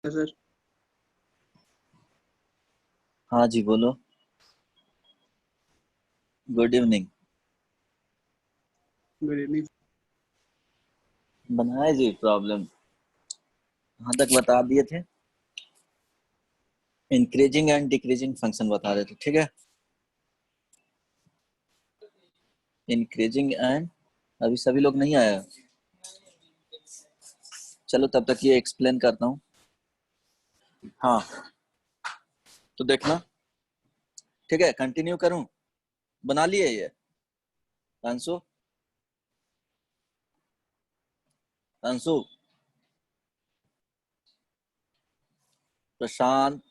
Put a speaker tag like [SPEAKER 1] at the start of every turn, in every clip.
[SPEAKER 1] Sir.
[SPEAKER 2] हाँ जी बोलो। Good evening.
[SPEAKER 1] Good evening.
[SPEAKER 2] बनाए जी प्रॉब्लम कहाँ तक बता दिए थे? इंक्रीजिंग एंड डिक्रीजिंग फंक्शन बता रहे थे, ठीक है। इंक्रीजिंग एंड अभी सभी लोग नहीं आया, चलो तब तक ये एक्सप्लेन करता हूँ। हाँ तो देखना, ठीक है, कंटिन्यू करूँ? बना लिए ये अंशु? अंशु, प्रशांत,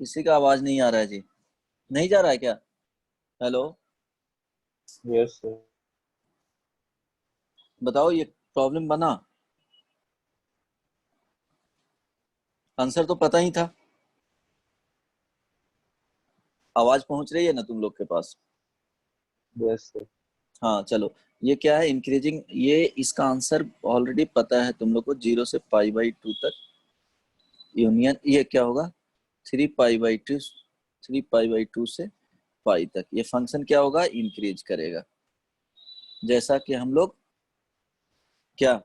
[SPEAKER 2] किसी का आवाज नहीं आ रहा है जी। नहीं जा रहा है क्या? Hello,
[SPEAKER 3] yes sir.
[SPEAKER 2] बताओ ये प्रॉब्लम बना? आंसर तो पता ही था। आवाज पहुंच रही है ना तुम लोग के पास?
[SPEAKER 3] Yes sir.
[SPEAKER 2] हाँ चलो, ये क्या है इंक्रीजिंग, ये इसका आंसर ऑलरेडी पता है तुम लोग को, 0 से π/2 तक यूनियन, ये क्या होगा 3π/2, 3π/2 से पाई तक। ये फंक्शन क्या होगा, इंक्रीज करेगा, जैसा कि हम लोग क्या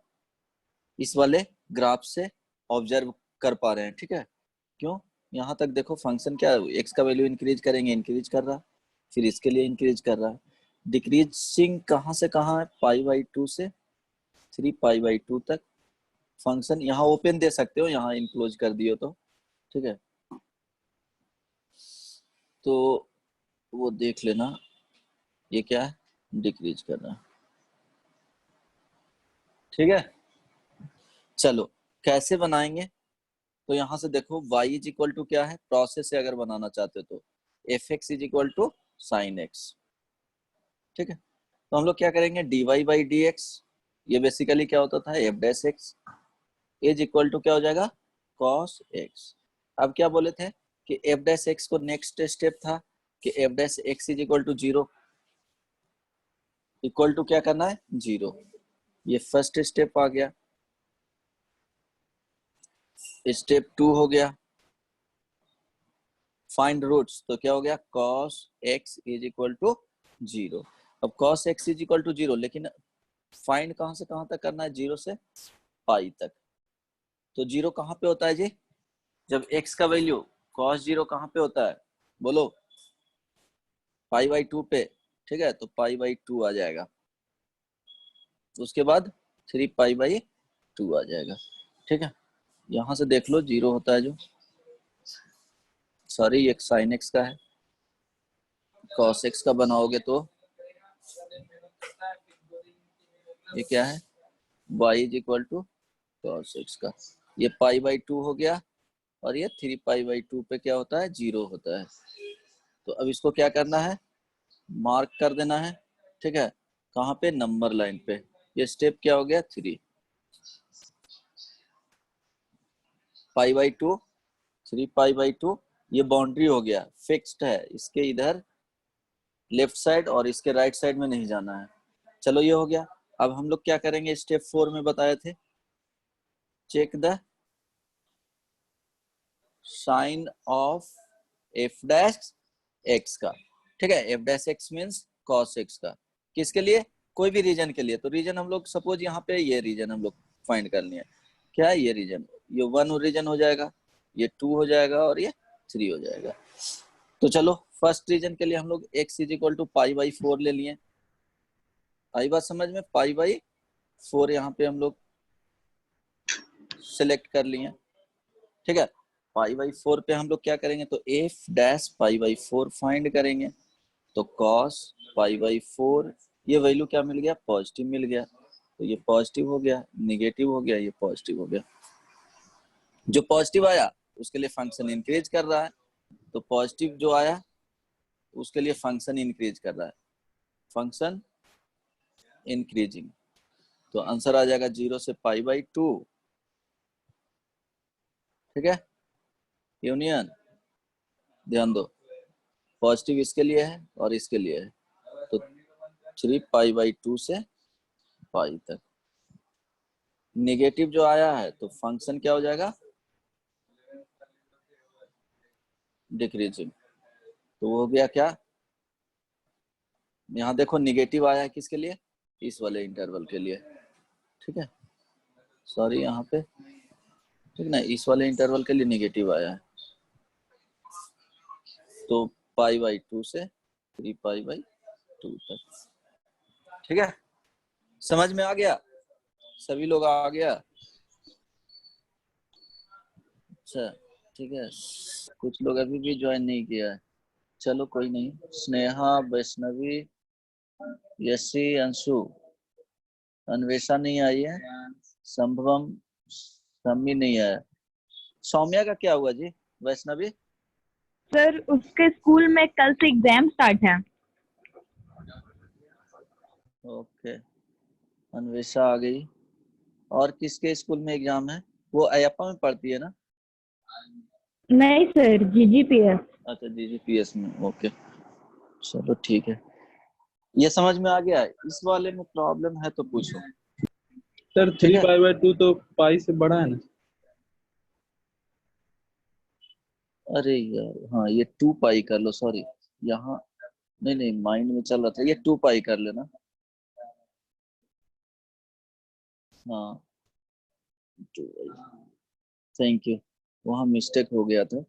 [SPEAKER 2] इस वाले ग्राफ से ऑब्जर्व कर पा रहे हैं, ठीक है। क्यों? यहाँ तक देखो फंक्शन क्या है, एक्स का वैल्यू इंक्रीज करेंगे, इंक्रीज कर रहा है, फिर इसके लिए इंक्रीज कर रहा है। डिक्रीजिंग कहाँ से कहाँ है, π/2 से 3π/2 तक। फंक्शन यहाँ ओपन दे सकते हो, यहाँ इनक्लोज कर दियो तो, ठीक है। तो वो देख लेना, ये क्या है, डिक्रीज कर रहा है, ठीक है। चलो कैसे बनाएंगे, तो यहाँ से देखो y इज इक्वल टू क्या है, प्रोसेस से अगर बनाना चाहते हो तो f(x) is equal to sine x, ठीक है। तो हम लोग क्या करेंगे, dy/dx, ये बेसिकली क्या होता था f'(x) इज इक्वल टू क्या हो जाएगा, cos x। अब क्या बोले थे कि f'(x) को नेक्स्ट स्टेप था कि f'(x) is equal to 0, equal to क्या करना है 0। ये फर्स्ट स्टेप आ गया। स्टेप 2 हो गया फाइंड रूट्स, तो क्या हो गया cos x is equal to 0। अब cos x is equal to 0, लेकिन फाइंड कहां से कहां तक करना है, 0 से पाई तक। तो 0 कहां पे होता है जी, जब x का वैल्यू cos 0 कहां पे होता है, बोलो π/2 पे, ठीक है। तो π/2 आ जाएगा, उसके बाद 3π/2 आ जाएगा, ठीक है। यहां से देख लो 0 होता है जो, सॉरी ये sin x का है, cos x का बनाओगे तो ये क्या है y is equal to cos x का, ये π/2 हो गया, और ये 3π/2 पे क्या होता है 0 होता है। तो अब इसको क्या करना है, मार्क कर देना है, ठीक है। कहाँ पे, नंबर लाइन पे। ये स्टेप क्या हो गया 3, π/2, 3π/2, ये बाउंड्री हो गया, फिक्स्ड है, इसके इधर लेफ्ट साइड और इसके राइट साइड में नहीं जाना है। चलो ये हो गया। अब हम लोग क्या करेंगे, स्टेप 4 में बताए थे, check the sign of f'(x) का, ठीक है। f'(x) मीन्स cos x का, किसके लिए, कोई भी रीजन के लिए। तो रीजन हम लोग सपोज यहाँ पे ये रीजन हम लोग फाइंड करनी है, क्या है ये रीजन, ये 1 रीजन हो जाएगा, ये 2 हो जाएगा, और ये 3 हो जाएगा। तो चलो फर्स्ट रीजन के लिए हम लोग x इज इक्वल टू π/4 ले लिए, आई बात समझ में, π/4 यहाँ पे हम लोग सिलेक्ट कर लिए, ठीक है। π/4 पे हम लोग क्या करेंगे, तो f'(π/4) फाइंड करेंगे। तो cos π/4, ये वैल्यू क्या मिल गया, पॉजिटिव मिल गया। तो ये पॉजिटिव हो गया, निगेटिव हो गया, ये पॉजिटिव हो गया। जो पॉजिटिव आया उसके लिए फंक्शन इंक्रीज कर रहा है, तो पॉजिटिव जो आया उसके लिए फंक्शन इंक्रीज कर रहा है, फंक्शन इंक्रीजिंग। तो आंसर आ जाएगा 0 से π/2, ठीक है। यूनियन, ध्यान दो, पॉजिटिव इसके लिए है और इसके लिए है, तो 3π/2 से पाई तक। नेगेटिव जो आया है तो फंक्शन क्या हो जाएगा, डिक्रीजिंग। तो वो हो गया क्या, यहाँ देखो नेगेटिव आया है किसके लिए, इस वाले इंटरवल के लिए, ठीक है, सॉरी यहाँ पे, ठीक ना, इस वाले इंटरवल के लिए नेगेटिव आया है, तो π/2 से 3π/2 तक, ठीक है, समझ में आ गया, सभी लोग आ गया, अच्छा ठीक है, कुछ लोग अभी भी ज्वाइन नहीं किया है, चलो कोई नहीं, स्नेहा, वैष्णवी, यशी, अंशु, अन्वेषा नहीं आई है, संभवम, सम्मी नहीं आया, सौम्या का क्या हुआ जी, वैष्णवी?
[SPEAKER 1] सर उसके स्कूल में कल से एग्जाम स्टार्ट है।
[SPEAKER 2] ओके, अन्वेषा आ गई, और किसके स्कूल में एग्जाम है, वो अयप्पा में पढ़ती है ना?
[SPEAKER 1] नहीं सर, जीजीपीएस।
[SPEAKER 2] अच्छा जीजीपीएस में, ओके, चलो ठीक है, ये समझ में आ गया, इस वाले में प्रॉब्लम है तो पूछो।
[SPEAKER 3] सर
[SPEAKER 2] ठीक
[SPEAKER 3] 3π/2 तो पाई से बड़ा है ना?
[SPEAKER 2] अरे यार हाँ, ये 2π कर लो, सॉरी, यहाँ नहीं नहीं माइंड में चल रहा था, ये 2π कर लेना, हाँ 2π, थैंक यू, वहाँ मिस्टेक हो गया था,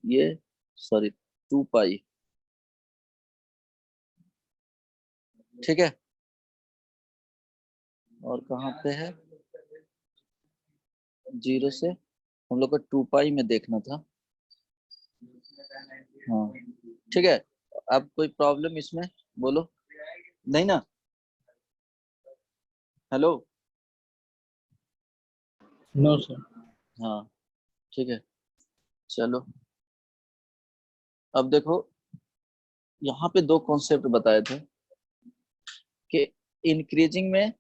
[SPEAKER 2] ये सॉरी 2π, ठीक है, और कहाँ पे है, 0 से हम लोग को 2π में देखना था, हाँ ठीक है, अब कोई प्रॉब्लम इसमें बोलो, नहीं ना, हेलो,
[SPEAKER 3] नो सर।
[SPEAKER 2] हाँ ठीक है, चलो अब देखो, यहाँ पे दो कॉन्सेप्ट बताए थे कि इंक्रीजिंग में,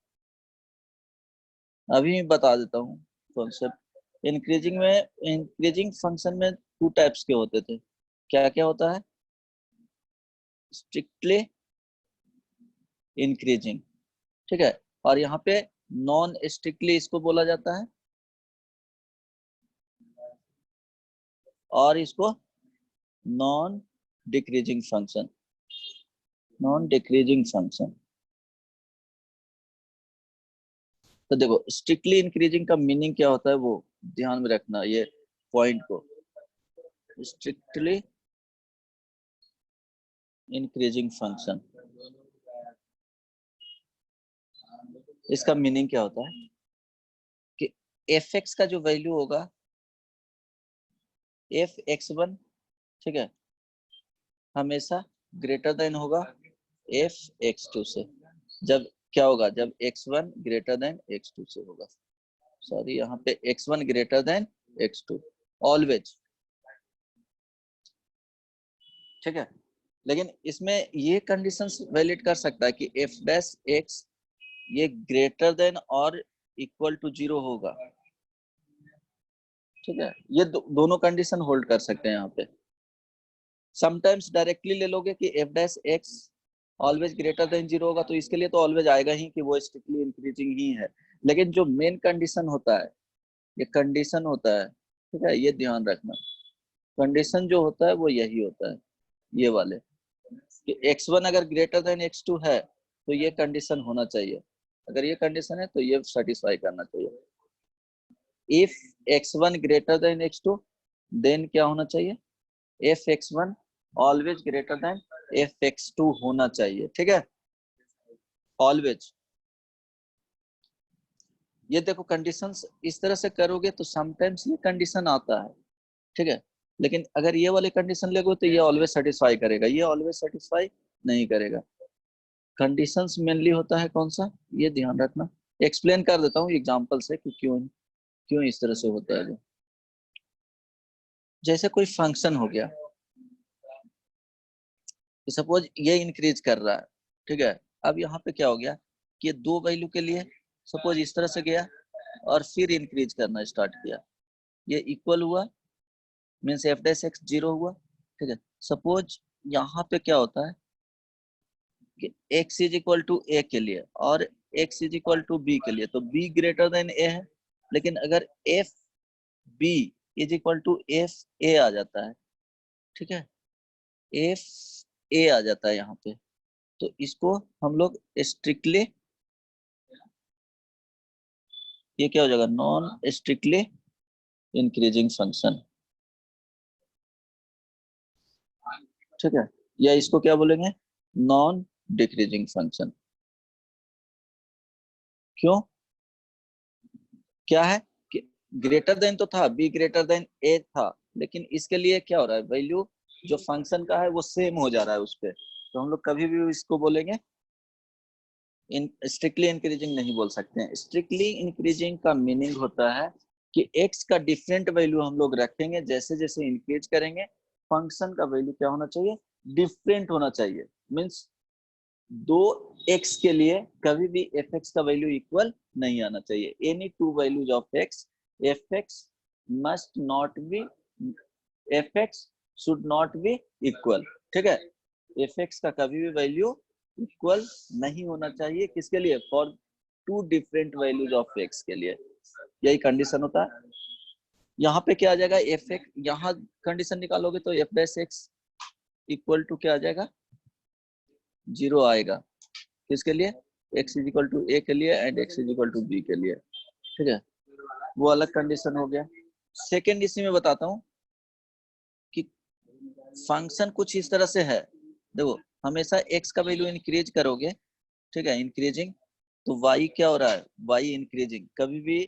[SPEAKER 2] अभी मैं बता देता हूँ कॉन्सेप्ट, इंक्रीजिंग में, इंक्रीजिंग फंक्शन में टू टाइप्स के होते थे, क्या क्या होता है, स्ट्रिक्टली इंक्रीजिंग, ठीक है, और यहाँ पे नॉन स्ट्रिक्टली इसको बोला जाता है, और इसको non decreasing function, non decreasing function. तो देखो स्ट्रिक्टली इंक्रीजिंग का मीनिंग क्या होता है वो ध्यान में रखना, ये पॉइंट को, स्ट्रिक्टली इंक्रीजिंग फंक्शन, इसका मीनिंग क्या होता है कि f(x) का जो वैल्यू होगा f(x1), ठीक है, हमेशा ग्रेटर देन होगा f(x2) से, जब क्या होगा, जब x1 ग्रेटर देन x2 से होगा, सॉरी यहाँ पे x1 greater than x2 always, ठीक है, लेकिन इसमें ये कंडीशंस वैलिड कर सकता है कि f'(x) ये ग्रेटर देन और इक्वल टू 0 होगा, ठीक है, ये दोनों कंडीशन होल्ड कर सकते हैं यहाँ पे, समटाइम्स डायरेक्टली ले लोगे कि f'(x) ऑलवेज ग्रेटर देन 0 होगा, तो इसके लिए तो ऑलवेज आएगा ही कि वो स्ट्रिक्टली इंक्रीजिंग ही है, लेकिन जो मेन कंडीशन होता है, ये कंडीशन होता है, ठीक है, ये ध्यान रखना, कंडीशन जो होता है वो यही होता है, ये वाले कि x1 अगर ग्रेटर देन x2 है तो ये कंडीशन होना चाहिए, अगर ये कंडीशन है तो ये सेटिस्फाई करना चाहिए, if x1 greater than x2 then क्या होना चाहिए, f(x1) always greater than f(x2) होना चाहिए, ठीक है, ऑलवेज, ये देखो कंडीशंस इस तरह से करोगे तो समटाइम्स ये कंडीशन आता है, ठीक है, लेकिन अगर ये वाले कंडीशन लगो तो ये ऑलवेज सेटिस्फाई करेगा, ये ऑलवेज सेटिस्फाई नहीं करेगा, कंडीशंस मेनली होता है कौन सा, ये ध्यान रखना, एक्सप्लेन कर देता हूँ एग्जांपल से कि क्यों क्यों इस तरह से होता है, जैसे कोई फंक्शन हो गया, सपोज ये इंक्रीज कर रहा है, ठीक है, अब यहाँ पे क्या हो गया कि दो वैल्यू के लिए सपोज इस तरह से गया और फिर इंक्रीज करना स्टार्ट किया, ये इक्वल हुआ, मीन्स f'(x) 0 हुआ, ठीक है, सपोज यहाँ पे क्या होता है कि x = a के लिए और x is equal to b के लिए, तो b ग्रेटर देन a है, लेकिन अगर f b is equal to f a आ जाता है, ठीक है, एफ ए आ जाता है यहाँ पे, तो इसको हम लोग स्ट्रिक्टली, ये क्या हो जाएगा, नॉन स्ट्रिक्टली इंक्रीजिंग फंक्शन, ठीक है, या इसको क्या बोलेंगे, नॉन डिक्रीजिंग फंक्शन। क्यों, क्या है कि ग्रेटर देन तो था, बी ग्रेटर देन ए था, लेकिन इसके लिए क्या हो रहा है, वैल्यू जो फंक्शन का है वो सेम हो जा रहा है उस पे, तो हम लोग कभी भी इसको बोलेंगे इन स्ट्रिक्टली इंक्रीजिंग नहीं बोल सकते हैं। स्ट्रिक्टली इंक्रीजिंग का मीनिंग होता है कि x का डिफरेंट वैल्यू हम लोग रखेंगे, जैसे जैसे इंक्रीज करेंगे फंक्शन का वैल्यू क्या होना चाहिए, डिफरेंट होना चाहिए। मींस दो x के लिए कभी भी fx का वैल्यू इक्वल नहीं आना चाहिए। Any two values of x, fx must not be, fx should not be equal, ठीक है, fx का कभी भी वैल्यू इक्वल नहीं होना चाहिए, किसके लिए, for two different values of x के लिए, यही कंडीशन होता है। यहाँ पे क्या आ जाएगा, एफ एक्स, यहाँ कंडीशन निकालोगे तो f dash x equal to क्या आ जाएगा, 0 आएगा, किसके लिए, x is equal to a के लिए and x is equal to b के लिए, ठीक है, वो अलग कंडीशन हो गया। सेकेंड इसी में बताता हूँ कि फंक्शन कुछ इस तरह से है, देखो हमेशा x का वैल्यू इंक्रीज करोगे, ठीक है, इंक्रीजिंग, तो y क्या हो रहा है, y इंक्रीजिंग, कभी भी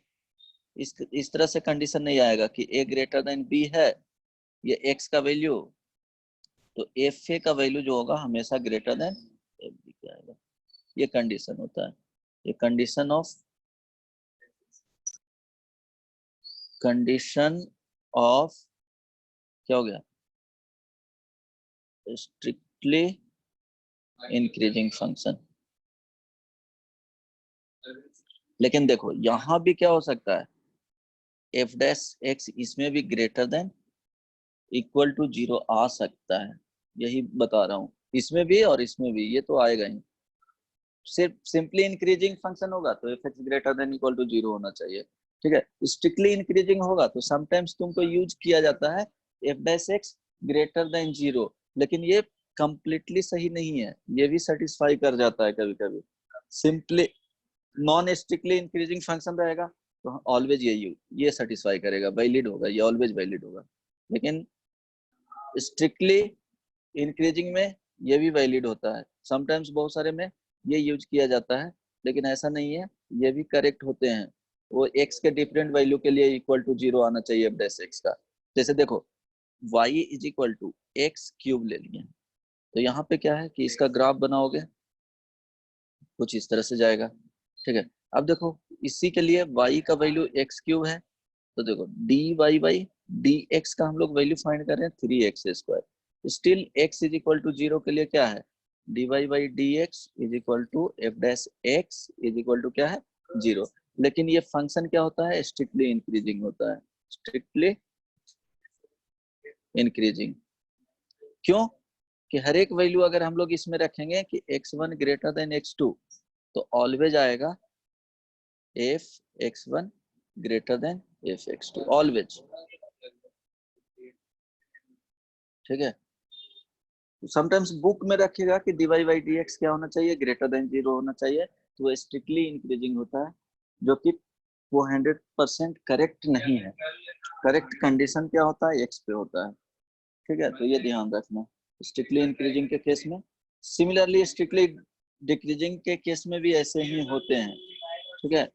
[SPEAKER 2] इस तरह से कंडीशन नहीं आएगा कि a ग्रेटर देन b है, ये x का वैल्यू, तो एफ ए का वैल्यू जो होगा हमेशा ग्रेटर देन एफ बी क्या आएगा, ये कंडीशन होता है, ये कंडीशन ऑफ क्या हो गया, स्ट्रिक्टली इंक्रीजिंग फंक्शन। लेकिन देखो यहां भी क्या हो सकता है, एफ डैश एक्स इसमें भी ग्रेटर देन इक्वल टू 0 आ सकता है, यही बता रहा हूँ, इसमें भी और इसमें भी, ये तो आएगा ही। सिर्फ सिंपली इंक्रीजिंग फंक्शन होगा तो f x greater than equal to 0 होना चाहिए, ठीक है। स्ट्रिक्टली इंक्रीजिंग होगा तो समटाइम्स तुमको यूज किया जाता है f dash x greater than 0, लेकिन ये कंप्लीटली सही नहीं है, ये भी सेटिस्फाई कर जाता है कभी कभी। Simply non strictly increasing function रहेगा तो ऑलवेज ये सेटिस्फाई करेगा, वैलिड होगा, ये ऑलवेज वैलिड होगा। लेकिन स्ट्रिक्टली इंक्रीजिंग में ये भी वैलिड होता है, समटाइम्स बहुत सारे में ये यूज किया जाता है, लेकिन ऐसा नहीं है, ये भी करेक्ट होते हैं। वो x के डिफरेंट वैल्यू के लिए इक्वल टू 0 आना चाहिए एफ डैश एक्स का। जैसे देखो y is equal to x cube ले लिए, तो यहाँ पे क्या है कि इसका ग्राफ बनाओगे कुछ इस तरह से जाएगा, ठीक है। अब देखो इसी के लिए y का वैल्यू एक्स क्यूब है, तो देखो dy बाई dx का हम लोग वैल्यू फाइंड कर रहे हैं 3x², still x is equal to 0 के लिए क्या है, dy by dx is equal to f dash x is equal to क्या है 0। लेकिन ये फंक्शन क्या होता है, स्ट्रिक्टली इंक्रीजिंग होता है, स्ट्रिक्टली इंक्रीजिंग। क्यों, कि हर एक वैल्यू अगर हम लोग इसमें रखेंगे कि x1 ग्रेटर देन x2, तो ऑलवेज आएगा F x1 greater than F x2, always, ठीक है। समटाइम्स बुक में रखेगा कि dy बाई dx क्या होना चाहिए, ग्रेटर देन 0 होना चाहिए, तो वो स्ट्रिक्टली इंक्रीजिंग होता है, जो कि वो 100% करेक्ट नहीं है। करेक्ट कंडीशन क्या होता है, x पे होता है, ठीक है, तो ये ध्यान रखना स्ट्रिक्टली इंक्रीजिंग के केस में। सिमिलरली स्ट्रिक्टली डिक्रीजिंग के केस में भी ऐसे ही होते हैं, ठीक है।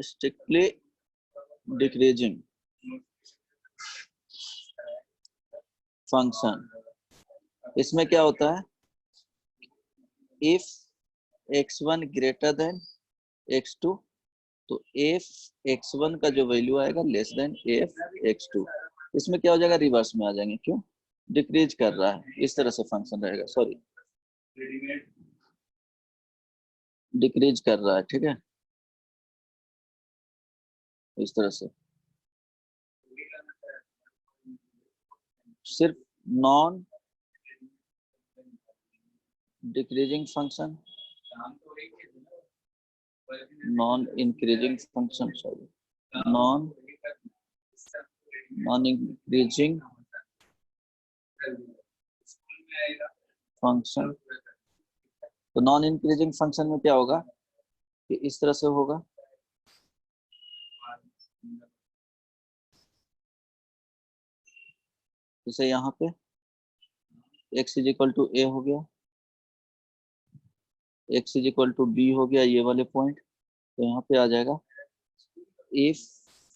[SPEAKER 2] स्ट्रिक्टली डिक्रीजिंग फंक्शन, इसमें क्या होता है, if x1 greater than x2, तो एफ x1 का जो वैल्यू आएगा लेस देन एफ x2, इसमें क्या हो जाएगा, रिवर्स में आ जाएंगे, क्यों, डिक्रीज कर रहा है, इस तरह से फंक्शन रहेगा, सॉरी डिक्रीज कर रहा है, ठीक है, इस तरह से। सिर्फ non decreasing function non increasing function, sorry, non increasing function. तो नॉन इंक्रीजिंग फंक्शन में क्या होगा कि इस तरह से होगा, जैसे यहाँ पे x is equal to a हो गया, x is equal to b हो गया, ये वाले पॉइंट। तो यहाँ पे आ जाएगा if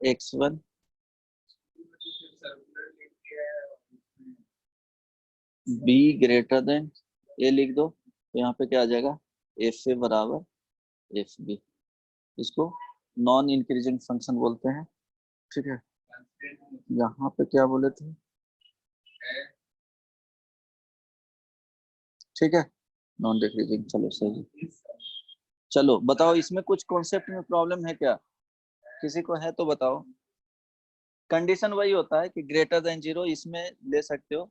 [SPEAKER 2] x1 b greater than a लिख दो, तो यहाँ पे क्या आ जाएगा, एफ ए बराबर एफ बी। इसको नॉन इंक्रीजिंग फंक्शन बोलते हैं। ठीक है, यहाँ पे क्या बोले थे, ठीक है, नॉन डिक्रीजिंग। चलो सही। चलो बताओ, इसमें कुछ कॉन्सेप्ट में प्रॉब्लम है क्या, किसी को है तो बताओ। कंडीशन वही होता है कि ग्रेटर देन 0, इसमें ले सकते हो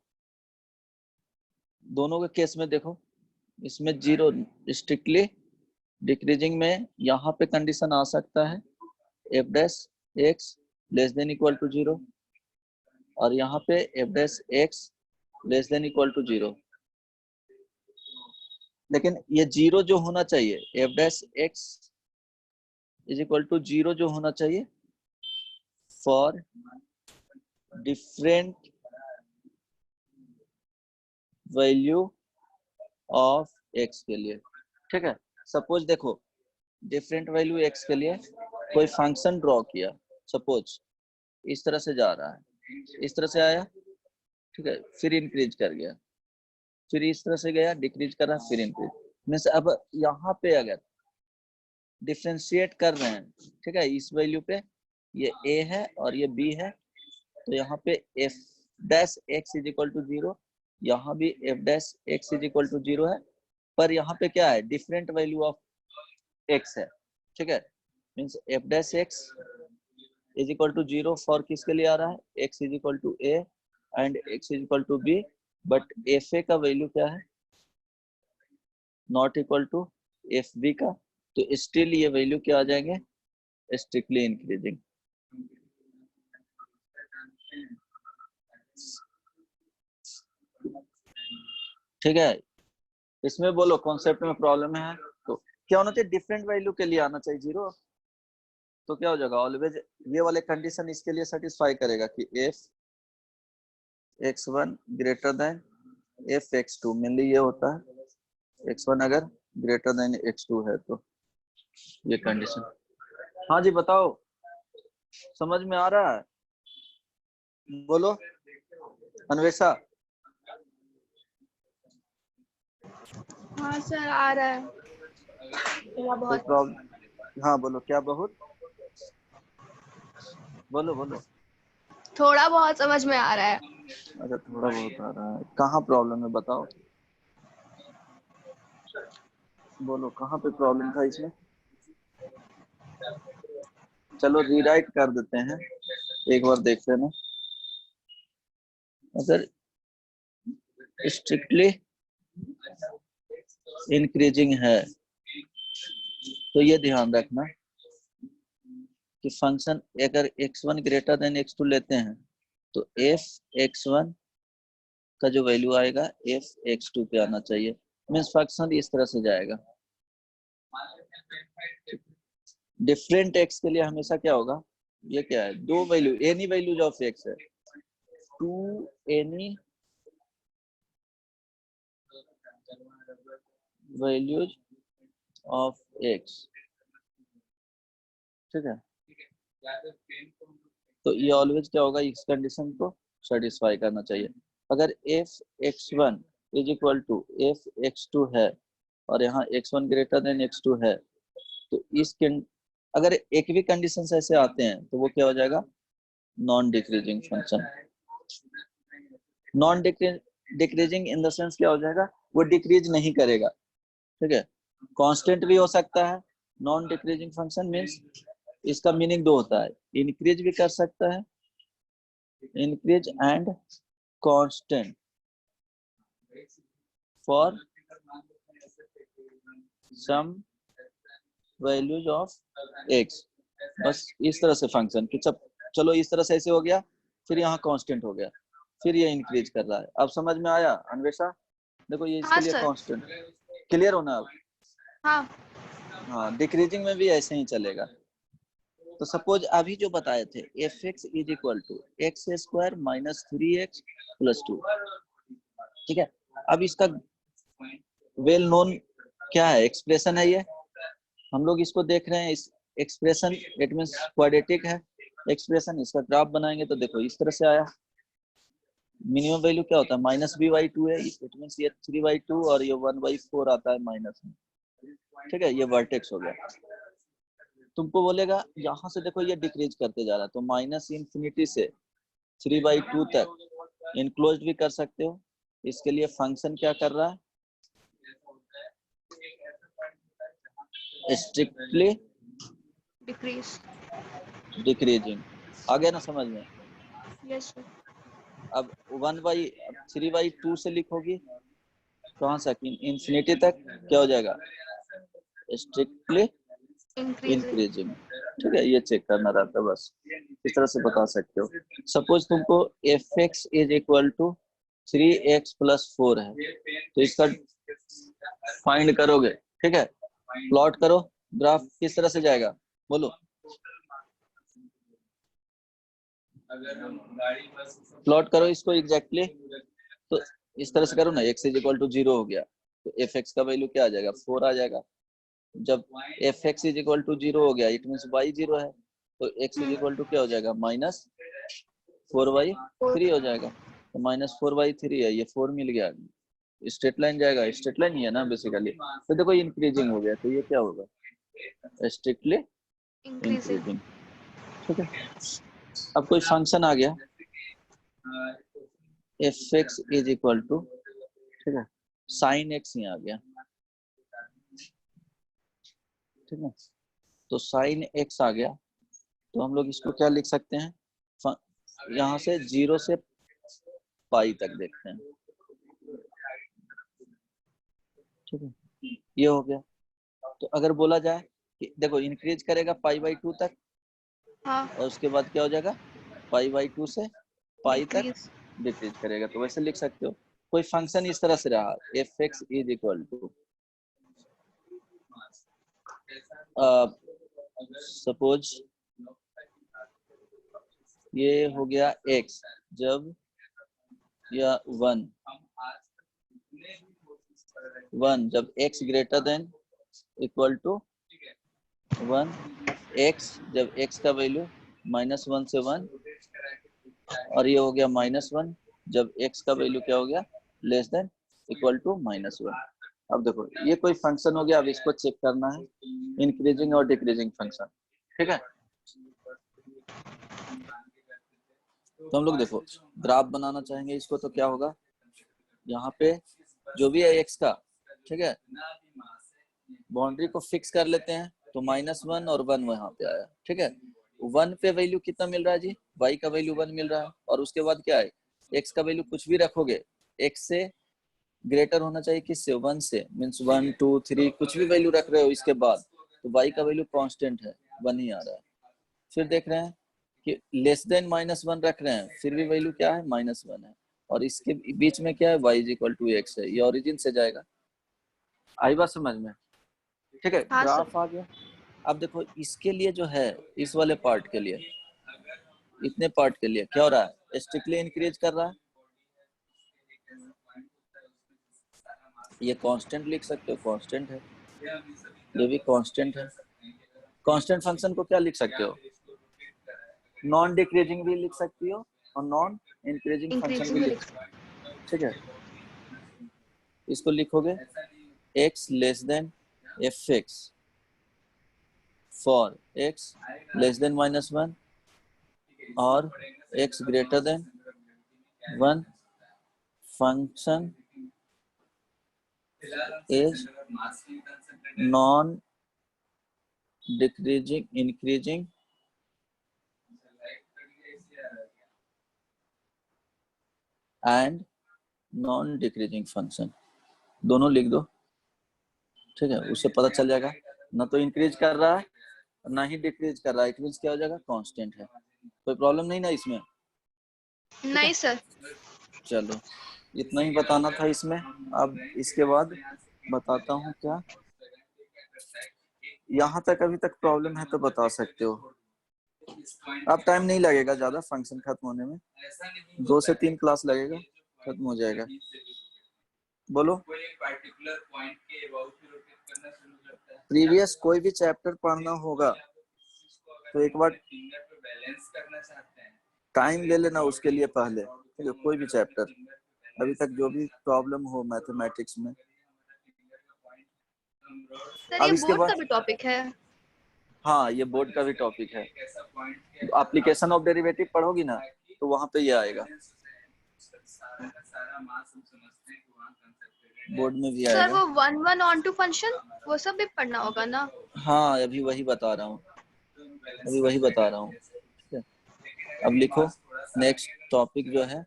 [SPEAKER 2] दोनों के केस में। देखो इसमें 0 स्ट्रिक्टली डिक्रीजिंग में यहाँ पे कंडीशन आ सकता है f dash x less than equal to 0, और यहाँ पे f dash x less than equal to 0। लेकिन ये 0 जो होना चाहिए, f dash x is equal to 0 जो होना चाहिए for different value of x के लिए। ठीक है, सपोज देखो डिफरेंट वैल्यू एक्स के लिए कोई फंक्शन ड्रॉ किया, सपोज इस तरह से जा रहा है, इस तरह से आया, ठीक है, फिर इंक्रीज कर गया, फिर इस तरह से गया, डिक्रीज करा, फिर इंक्रीज। मीन्स अब यहाँ पे अगर डिफ्रेंशिएट कर रहे हैं, ठीक है, इस वैल्यू पे ये a है और ये b है, तो यहाँ पे f dash x is equal to 0, यहाँ भी f dash x is equal to 0 है, पर यहाँ पे क्या है, डिफरेंट वैल्यू ऑफ x है। ठीक है, means f dash x is equal to 0 for किसके लिए आ रहा है, x is equal to a and x is equal to b, but fa का वैल्यू क्या है, नॉट इक्वल टू fb का, तो स्टिल ये वैल्यू क्या आ जाएंगे, स्ट्रिक्टली इंक्रीजिंग। ठीक है, इसमें बोलो कॉन्सेप्ट में प्रॉब्लम है तो क्या होना चाहिए, डिफरेंट वैल्यू के लिए आना चाहिए 0, तो क्या हो जाएगा, ऑलवेज ये वाले कंडीशन इसके लिए सेटिस्फाई करेगा कि F x1 greater than F x2, mainly ये होता है x1 अगर ग्रेटर देन x2 है तो ये कंडीशन। हाँ जी बताओ, समझ में आ रहा है, बोलो अन्वेषा।
[SPEAKER 4] हाँ सर आ रहा है।
[SPEAKER 2] कोई प्रॉब्लम, हाँ बोलो, क्या बहुत, बोलो बोलो।
[SPEAKER 4] थोड़ा बहुत समझ में आ रहा है।
[SPEAKER 2] अच्छा थोड़ा बहुत आ रहा है, कहाँ प्रॉब्लम है बताओ, बोलो कहाँ पे प्रॉब्लम था इसमें। चलो रीराइट कर देते हैं, एक बार देख लेना। अगर स्ट्रिक्टली इंक्रीजिंग है तो ये ध्यान रखना कि फंक्शन अगर x1 ग्रेटर देन x2 लेते हैं तो f x1 का जो वैल्यू आएगा f x2 पे आना चाहिए, मीन्स फंक्शन इस तरह से जाएगा। डिफरेंट x के लिए हमेशा क्या होगा, ये क्या है, दो value, any values of x है, two any values of x। ठीक है, तो ये ऑलवेज क्या होगा, इस कंडीशन को सेटिस्फाई करना चाहिए। अगर f x1 is equal to f x2 है और यहाँ x1 ग्रेटर देन x2 है, तो इस अगर एक भी कंडीशन ऐसे आते हैं तो वो क्या हो जाएगा, non decreasing function. Non decreasing in the sense क्या हो जाएगा, वो डिक्रीज नहीं करेगा। ठीक है, कांस्टेंट भी हो सकता है। नॉन डिक्रीजिंग फंक्शन मींस इसका मीनिंग दो होता है, इंक्रीज भी कर सकता है, increase and constant for some values of x, बस इस तरह से फंक्शन कि चलो इस तरह से ऐसे हो गया, फिर यहाँ कांस्टेंट हो गया, फिर ये इंक्रीज कर रहा है। अब समझ में आया अन्वेषा? देखो ये इसके
[SPEAKER 4] हाँ
[SPEAKER 2] लिए
[SPEAKER 4] सर।
[SPEAKER 2] कांस्टेंट, क्लियर होना अब?
[SPEAKER 4] हाँ
[SPEAKER 2] हाँ, डिक्रीजिंग में भी ऐसे ही चलेगा। तो सपोज अभी जो बताए थे f x is equal to x square minus 3x plus 2, ठीक है। अब इसका वेल नोन क्या है, एक्सप्रेशन है ये, हम लोग इसको देख रहे हैं, इस एक्सप्रेशन इट मींस क्वाड्रेटिक है एक्सप्रेशन। इसका ग्राफ बनाएंगे तो देखो इस तरह से आया। मिनिमम वैल्यू क्या होता है, माइनस बी बाई टू है, इट मींस ये 3/2 और ये 1/4 आता है माइनस में, ठीक है। ये वर्टेक्स हो गया। तुमको बोलेगा यहाँ से देखो ये डिक्रीज करते जा रहा है, तो माइनस इंफिनिटी से 3/2 तक इनक्लोज भी कर सकते हो। इसके लिए फंक्शन क्या कर रहा है, स्ट्रिक्टली
[SPEAKER 4] डिक्रीज।
[SPEAKER 2] डिक्रीजिंग। आ गया ना समझ में?
[SPEAKER 4] Yes sir.
[SPEAKER 2] अब 3/2 से लिखोगी कहाँ से इंफिनिटी तक, क्या हो जाएगा, स्ट्रिक्टली इंक्रीजिंग, ठीक है। ये चेक करना रहता है, बस इस तरह से बता सकते हो। सपोज तुमको f x is equal to 3x plus 4 है, तो इसका फाइंड करोगे, ठीक है। प्लॉट करो, ग्राफ किस तरह से जाएगा बोलो, प्लॉट करो इसको एग्जैक्टली। तो इस तरह से करो ना, x इज इक्वल टू 0 हो गया तो एफ एक्स का वैल्यू क्या आ जाएगा, 4 आ जाएगा। जब f x is equal to 0 हो गया इट मीन्स y 0 है, तो x इज इक्वल टू क्या हो जाएगा, माइनस 4/3 हो जाएगा। तो माइनस 4/3 है, ये 4 मिल गया, स्ट्रेट लाइन जाएगा, स्ट्रेट लाइन ही है ना बेसिकली। तो देखो इंक्रीजिंग हो गया, तो ये क्या होगा, स्ट्रिक्टली इंक्रीजिंग, ठीक है। अब कोई फंक्शन आ गया f x is equal to, ठीक है, साइन एक्स ही आ गया, ठीक है। तो साइन एक्स आ गया, तो हम लोग इसको क्या लिख सकते हैं, यहाँ से 0 से पाई तक देखते हैं, ठीक है। ये हो गया। तो अगर बोला जाए कि देखो इंक्रीज करेगा π/2 तक,
[SPEAKER 4] हाँ।
[SPEAKER 2] और उसके बाद क्या हो जाएगा, π/2 से पाई तक
[SPEAKER 4] डिक्रीज।
[SPEAKER 2] डिक्रीज करेगा, तो वैसे लिख सकते हो। कोई फंक्शन इस तरह से रहा f x is equal to, suppose ये हो गया x, जब या 1 जब x greater than equal to 1, x जब x का वैल्यू -1 से 1, और ये हो गया -1 जब x का वैल्यू क्या हो गया, लेस देन इक्वल टू -1। अब देखो ये कोई फंक्शन हो गया, अब इसको चेक करना है इंक्रीजिंग और डिक्रीजिंग फंक्शन, ठीक है। तो हम लोग देखो ग्राफ बनाना चाहेंगे इसको, तो क्या होगा, यहाँ पे जो भी है x का, ठीक है, बाउंड्री को फिक्स कर लेते हैं, तो -1 और 1 वहां पे आया, ठीक है। 1 पे वैल्यू कितना मिल रहा है जी, y का वैल्यू 1 मिल रहा है, और उसके बाद क्या है, x का वैल्यू कुछ भी रखोगे x से ग्रेटर होना चाहिए किससे, 1 से, मीन्स 1 2 3 कुछ भी वैल्यू रख रहे हो इसके बाद, तो y का वैल्यू कांस्टेंट है, 1 ही आ रहा है। फिर देख रहे हैं कि लेस देन -1 रख रहे हैं, फिर भी वैल्यू क्या है, -1 है, और इसके बीच में क्या है, y is equal to x है, ये ओरिजिन से जाएगा। आई बात समझ में, ठीक है।
[SPEAKER 4] हाँ
[SPEAKER 2] ग्राफ
[SPEAKER 4] सर।
[SPEAKER 2] आ गया। अब देखो इसके लिए जो है, इस वाले पार्ट के लिए, इतने पार्ट के लिए क्या हो रहा है, स्ट्रिक्टली इंक्रीज कर रहा है, ये कांस्टेंट लिख सकते हो, कांस्टेंट है, ये भी कांस्टेंट है। कांस्टेंट फंक्शन को क्या लिख सकते हो, नॉन डिक्रीजिंग भी लिख सकती हो और नॉन इंक्रीजिंग फंक्शन भी
[SPEAKER 4] इंक्रीजिंग
[SPEAKER 2] लिख सकते हो, ठीक है। इसको लिखोगे x less than F x for x less than -1 और x greater then 1 function is non decreasing increasing and non decreasing function, दोनों लिख दो। ठीक है, उससे पता चल जाएगा ना तो इंक्रीज कर रहा है ना ही डिक्रीज कर रहा है, इट मींस क्या हो जाएगा, कांस्टेंट है। कोई प्रॉब्लम नहीं ना इसमें?
[SPEAKER 4] नहीं सर।
[SPEAKER 2] चलो इतना ही बताना था इसमें। अब इसके बाद बताता हूँ क्या, यहाँ तक अभी तक प्रॉब्लम है तो बता सकते हो। अब टाइम नहीं लगेगा ज्यादा फंक्शन खत्म होने में, 2 से 3 क्लास लगेगा, खत्म हो जाएगा। बोलो, प्रीवियस कोई भी चैप्टर पढ़ना होगा तो एक बार टाइम ले लेना उसके लिए पहले, ठीक है, कोई भी चैप्टर अभी तक जो भी प्रॉब्लम हो मैथमेटिक्स में।
[SPEAKER 4] सर
[SPEAKER 2] अब
[SPEAKER 4] ये
[SPEAKER 2] इसके
[SPEAKER 4] बोर्ड का
[SPEAKER 2] बाद,
[SPEAKER 4] भी टॉपिक है?
[SPEAKER 2] हाँ ये बोर्ड का भी टॉपिक है। एप्लीकेशन ऑफ डेरिवेटिव पढ़ोगी ना तो वहां पे ये आएगा, बोर्ड में भी
[SPEAKER 4] सर
[SPEAKER 2] आएगा।
[SPEAKER 4] वो 1 ऑन टू फंक्शन वो सब भी पढ़ना होगा ना?
[SPEAKER 2] हाँ अभी वही बता रहा हूँ, ठीक है। अब लिखो नेक्स्ट टॉपिक जो है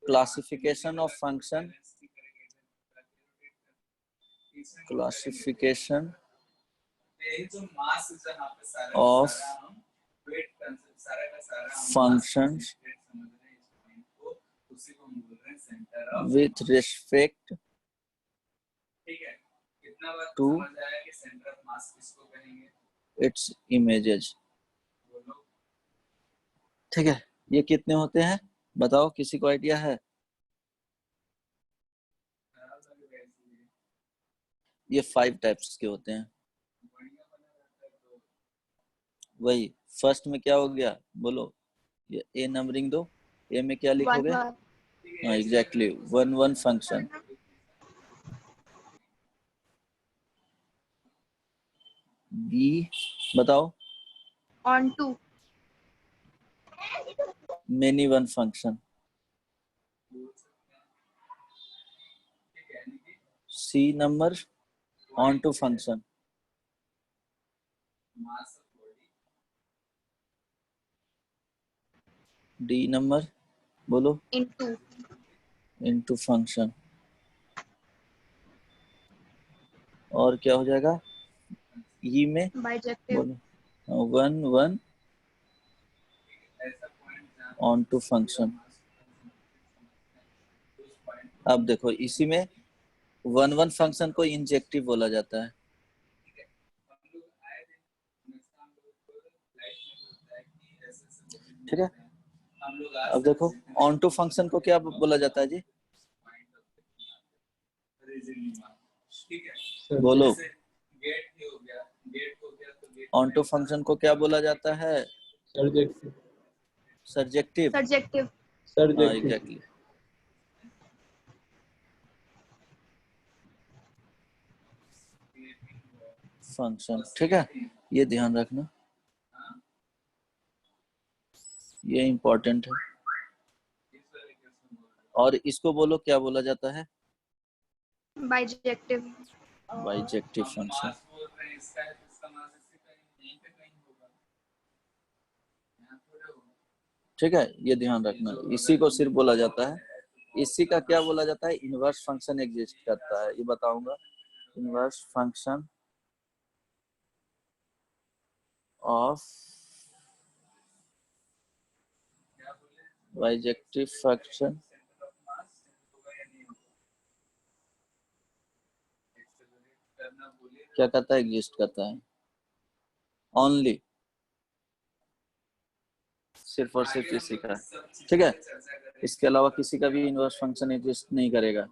[SPEAKER 2] classification of function, classification of functions with respect to its images। ठीक है, ये कितने होते हैं बताओ, किसी को आइडिया है? ये 5 टाइप्स के होते हैं। वही फर्स्ट में क्या हो गया बोलो, ये ए नंबरिंग दो, ए में क्या लिखोगे?
[SPEAKER 4] 1
[SPEAKER 2] हाँ एग्जैक्टली, 1 फंक्शन। बी बताओ,
[SPEAKER 4] onto.
[SPEAKER 2] Many 1 function. C number onto function. D number बोलो,
[SPEAKER 4] इनटू।
[SPEAKER 2] Into function. और क्या हो जाएगा ई में
[SPEAKER 4] बाइजेक्टिव।
[SPEAKER 2] बोलो, 1 ऑन टू फंक्शन। अब देखो इसी में 1 फंक्शन को इंजेक्टिव बोला जाता है। ठीक है, अब देखो ऑन टू फंक्शन को क्या बोला जाता है जी, बोलो। ऑन टू फंक्शन को क्या बोला जाता है?
[SPEAKER 3] सर्जेक्टिव।
[SPEAKER 2] सर्जेक्टिव।
[SPEAKER 4] सब्जेक्टिव।
[SPEAKER 2] हाँ
[SPEAKER 3] सर्जेक्टिव।
[SPEAKER 2] Exactly, function. ठीक है, ये ध्यान रखना, ये इम्पोर्टेंट है। और इसको बोलो क्या बोला जाता है?
[SPEAKER 4] बाइजेक्टिव।
[SPEAKER 2] Bijective function. ठीक है, ये ध्यान रखना, इसी को सिर्फ बोला जाता है। इसी का क्या बोला जाता है? इनवर्स फंक्शन एग्जिस्ट करता है, ये बताऊंगा। Inverse function of bijective function क्या करता है? एग्जिस्ट करता है ओनली, सिर्फ और सिर्फ इसी का। ठीक है, इसके अलावा किसी का भी इनवर्स फंक्शन एग्जिस्ट नहीं करेगा।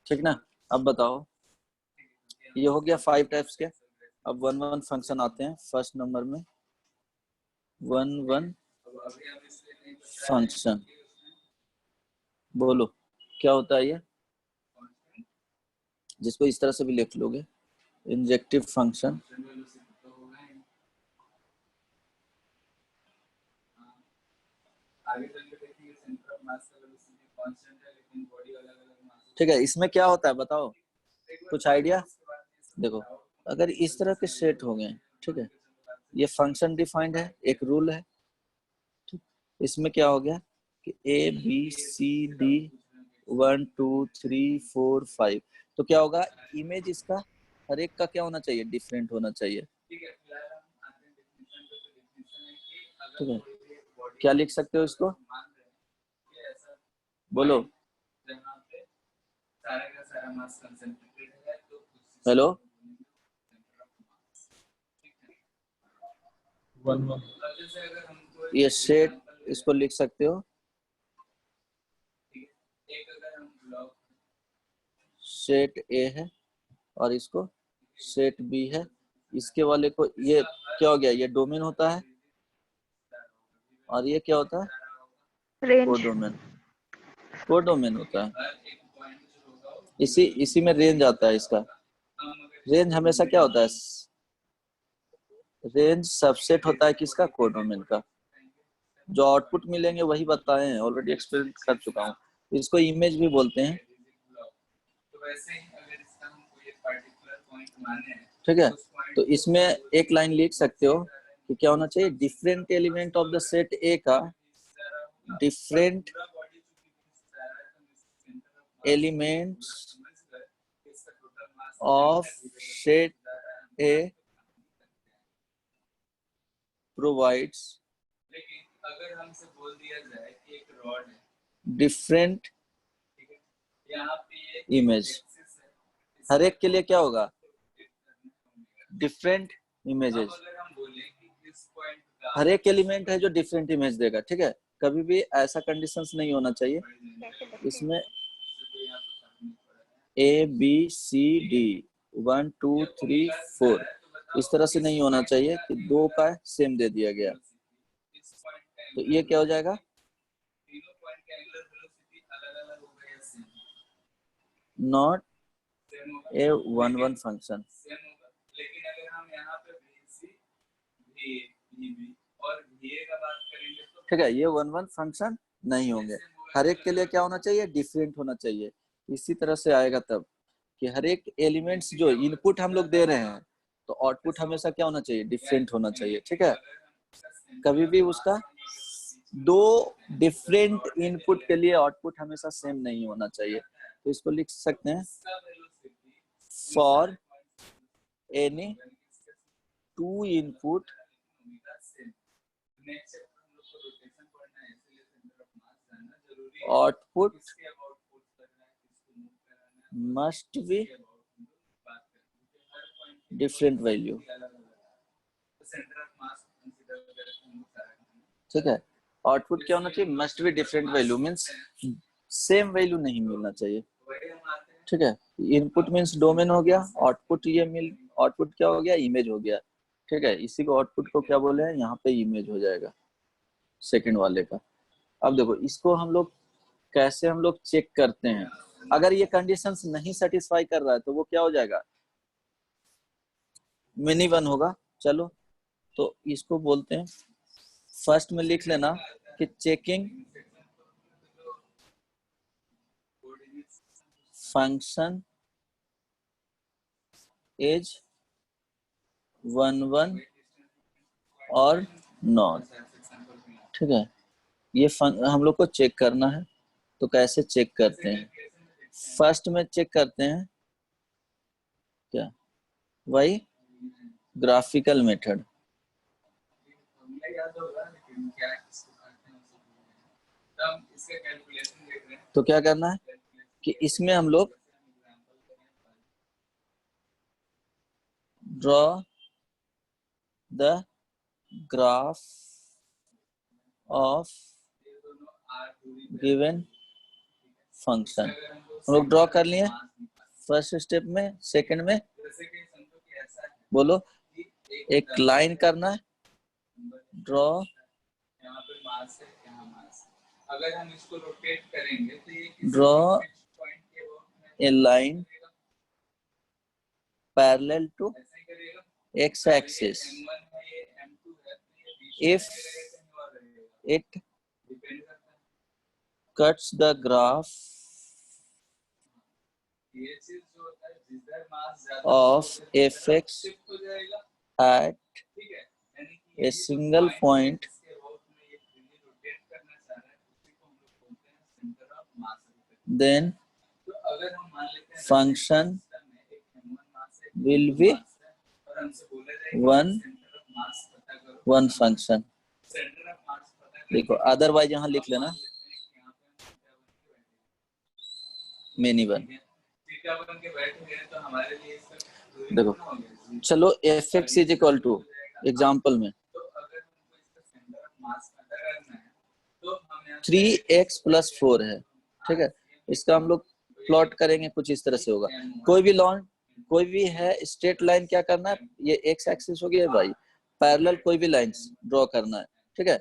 [SPEAKER 2] ठीक ना? अब बताओ, ये हो गया 5 टाइप्स के। अब 1 फंक्शन आते हैं फर्स्ट नंबर में, 1 फंक्शन। बोलो क्या होता है ये, जिसको इस तरह से भी लिख लोगे, इंजेक्टिव फंक्शन। ठीक है, इसमें क्या होता है बताओ, कुछ आइडिया? देखो अगर इस तरह के सेट हो गए, ठीक है, ये फंक्शन डिफाइंड है, एक रूल है। ठीक, इसमें क्या हो गया कि ए बी सी डी 1 2 3 4 5, तो क्या होगा, इमेज इसका हर एक का क्या होना चाहिए, डिफरेंट होना चाहिए। ठीक है, क्या लिख सकते हो इसको, बोलो। हेलो,
[SPEAKER 3] 1 1
[SPEAKER 2] ये सेट इसको लिख सकते हो, सेट ए है और इसको सेट बी है। इसके वाले को ये क्या हो गया, ये डोमेन होता है और ये क्या होता है,
[SPEAKER 1] रेंज।
[SPEAKER 2] कोडोमेन, कोडोमेन होता है। इसी में रेंज आता है इसका। रेंज हमेशा क्या होता है, रेंज सबसेट होता है किसका, कोडोमेन का। जो आउटपुट मिलेंगे वही बताए हैं, ऑलरेडी एक्सप्लेन कर चुका हूँ। इसको इमेज भी बोलते हैं। ठीक है, तो इसमें एक लाइन लिख सकते हो कि क्या होना चाहिए, different element of the set a का different elements of set a provides different image. हर एक के लिए क्या होगा, डिफरेंट इमेजेस। हर एक एलिमेंट है जो डिफरेंट इमेज देगा। ठीक है, कभी भी ऐसा कंडीशंस नहीं होना चाहिए इसमें ए बी सी डी 1 2 3 4 इस तरह से नहीं होना चाहिए कि दो का सेम दे दिया गया। तो ये क्या हो जाएगा, नॉट ए 1 1 फंक्शन। ठीक है, ये 1 1 फंक्शन नहीं होंगे। हर एक के लिए क्या होना चाहिए, डिफरेंट होना चाहिए। इसी तरह से आएगा तब कि हर एक एलिमेंट्स जो इनपुट हम लोग दे रहे हैं तो आउटपुट हमेशा क्या होना चाहिए, डिफरेंट होना चाहिए। ठीक है, कभी भी उसका दो डिफरेंट इनपुट के लिए आउटपुट हमेशा सेम नहीं होना चाहिए। तो इसको लिख सकते हैं, for any two input output must be different value. ठीक है, आउटपुट क्या होना चाहिए, must be different value, means same value नहीं मिलना चाहिए। ठीक है, इनपुट मीन्स डोमेन हो गया, आउटपुट ये आउटपुट क्या हो गया, इमेज हो गया। ठीक है, इसी को आउटपुट को क्या बोले हैं, यहाँ पे इमेज हो जाएगा सेकंड वाले का। अब देखो इसको हम लोग कैसे हम लोग चेक करते हैं, अगर ये कंडीशंस नहीं सेटिस्फाई कर रहा है तो वो क्या हो जाएगा, मिनी वन होगा। चलो तो इसको बोलते हैं, फर्स्ट में लिख लेना कि चेकिंग फंक्शन इज 1 1 और नॉट। ठीक है, ये हम लोग को चेक करना है। तो कैसे चेक करते हैं, फर्स्ट में चेक करते हैं क्या, वही ग्राफिकल मेथड। तो क्या करना है कि इसमें हम लोग draw the graph of given function. हम लोग ड्रॉ कर लिए फर्स्ट स्टेप में। सेकंड में बोलो, एक लाइन करना है, draw draw a line parallel to x axis if it cuts the graph of fx at a single point, then function will be one function। देखो अदरवाइज यहाँ लिख लेना मेनी वन। देखो चलो f x is equal to example में 3x + 4 है, ठीक है। इसका हम लोग प्लॉट करेंगे, कुछ इस तरह से होगा। कोई भी है स्ट्रेट लाइन क्या करना है, ये एक्स एक्सिस हो गया भाई, पैरेलल कोई भी लाइंस ड्रॉ करना है, ठीक है।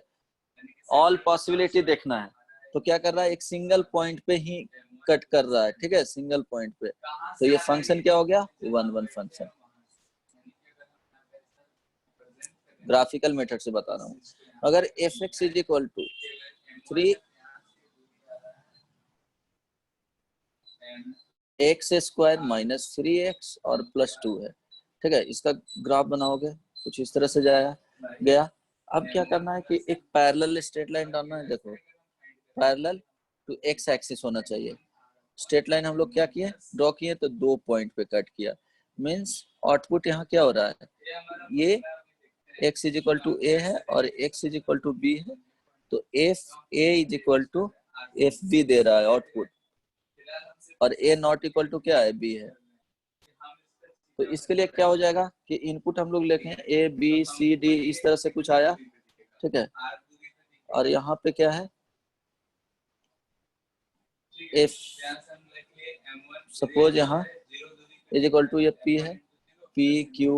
[SPEAKER 2] ऑल पॉसिबिलिटी देखना है, तो क्या कर रहा है, एक सिंगल पॉइंट पे ही कट कर रहा है, ठीक है, सिंगल पॉइंट पे। तो ये फंक्शन क्या हो गया, 1 फंक्शन। ग्राफिकल मेथड से बता रहा हूँ। अगर f x is equal to 3x² - 3x और +2 है, ठीक है। इसका ग्राफ बनाओगे कुछ इस तरह से गया। अब क्या करना है कि एक पैरेलल स्ट्रेट लाइन डालना है। देखो पैरेलल टू एक्स एक्सिस होना चाहिए। स्ट्रेट लाइन हम लोग क्या किए, ड्रॉ किए, तो 2 पॉइंट पे कट किया। मींस आउटपुट यहाँ क्या हो रहा है, ये x is equal to a है और x is equal to b है, तो f a is equal to f b दे रहा है आउटपुट, और a नॉट इक्वल टू क्या है, b है। तो इसके लिए क्या हो जाएगा कि इनपुट हम लोग लिखें a b c d इस तरह से कुछ आया, ठीक है। और यहाँ पे क्या है, f सपोज यहाँ इज इक्वल टू ये p है, p q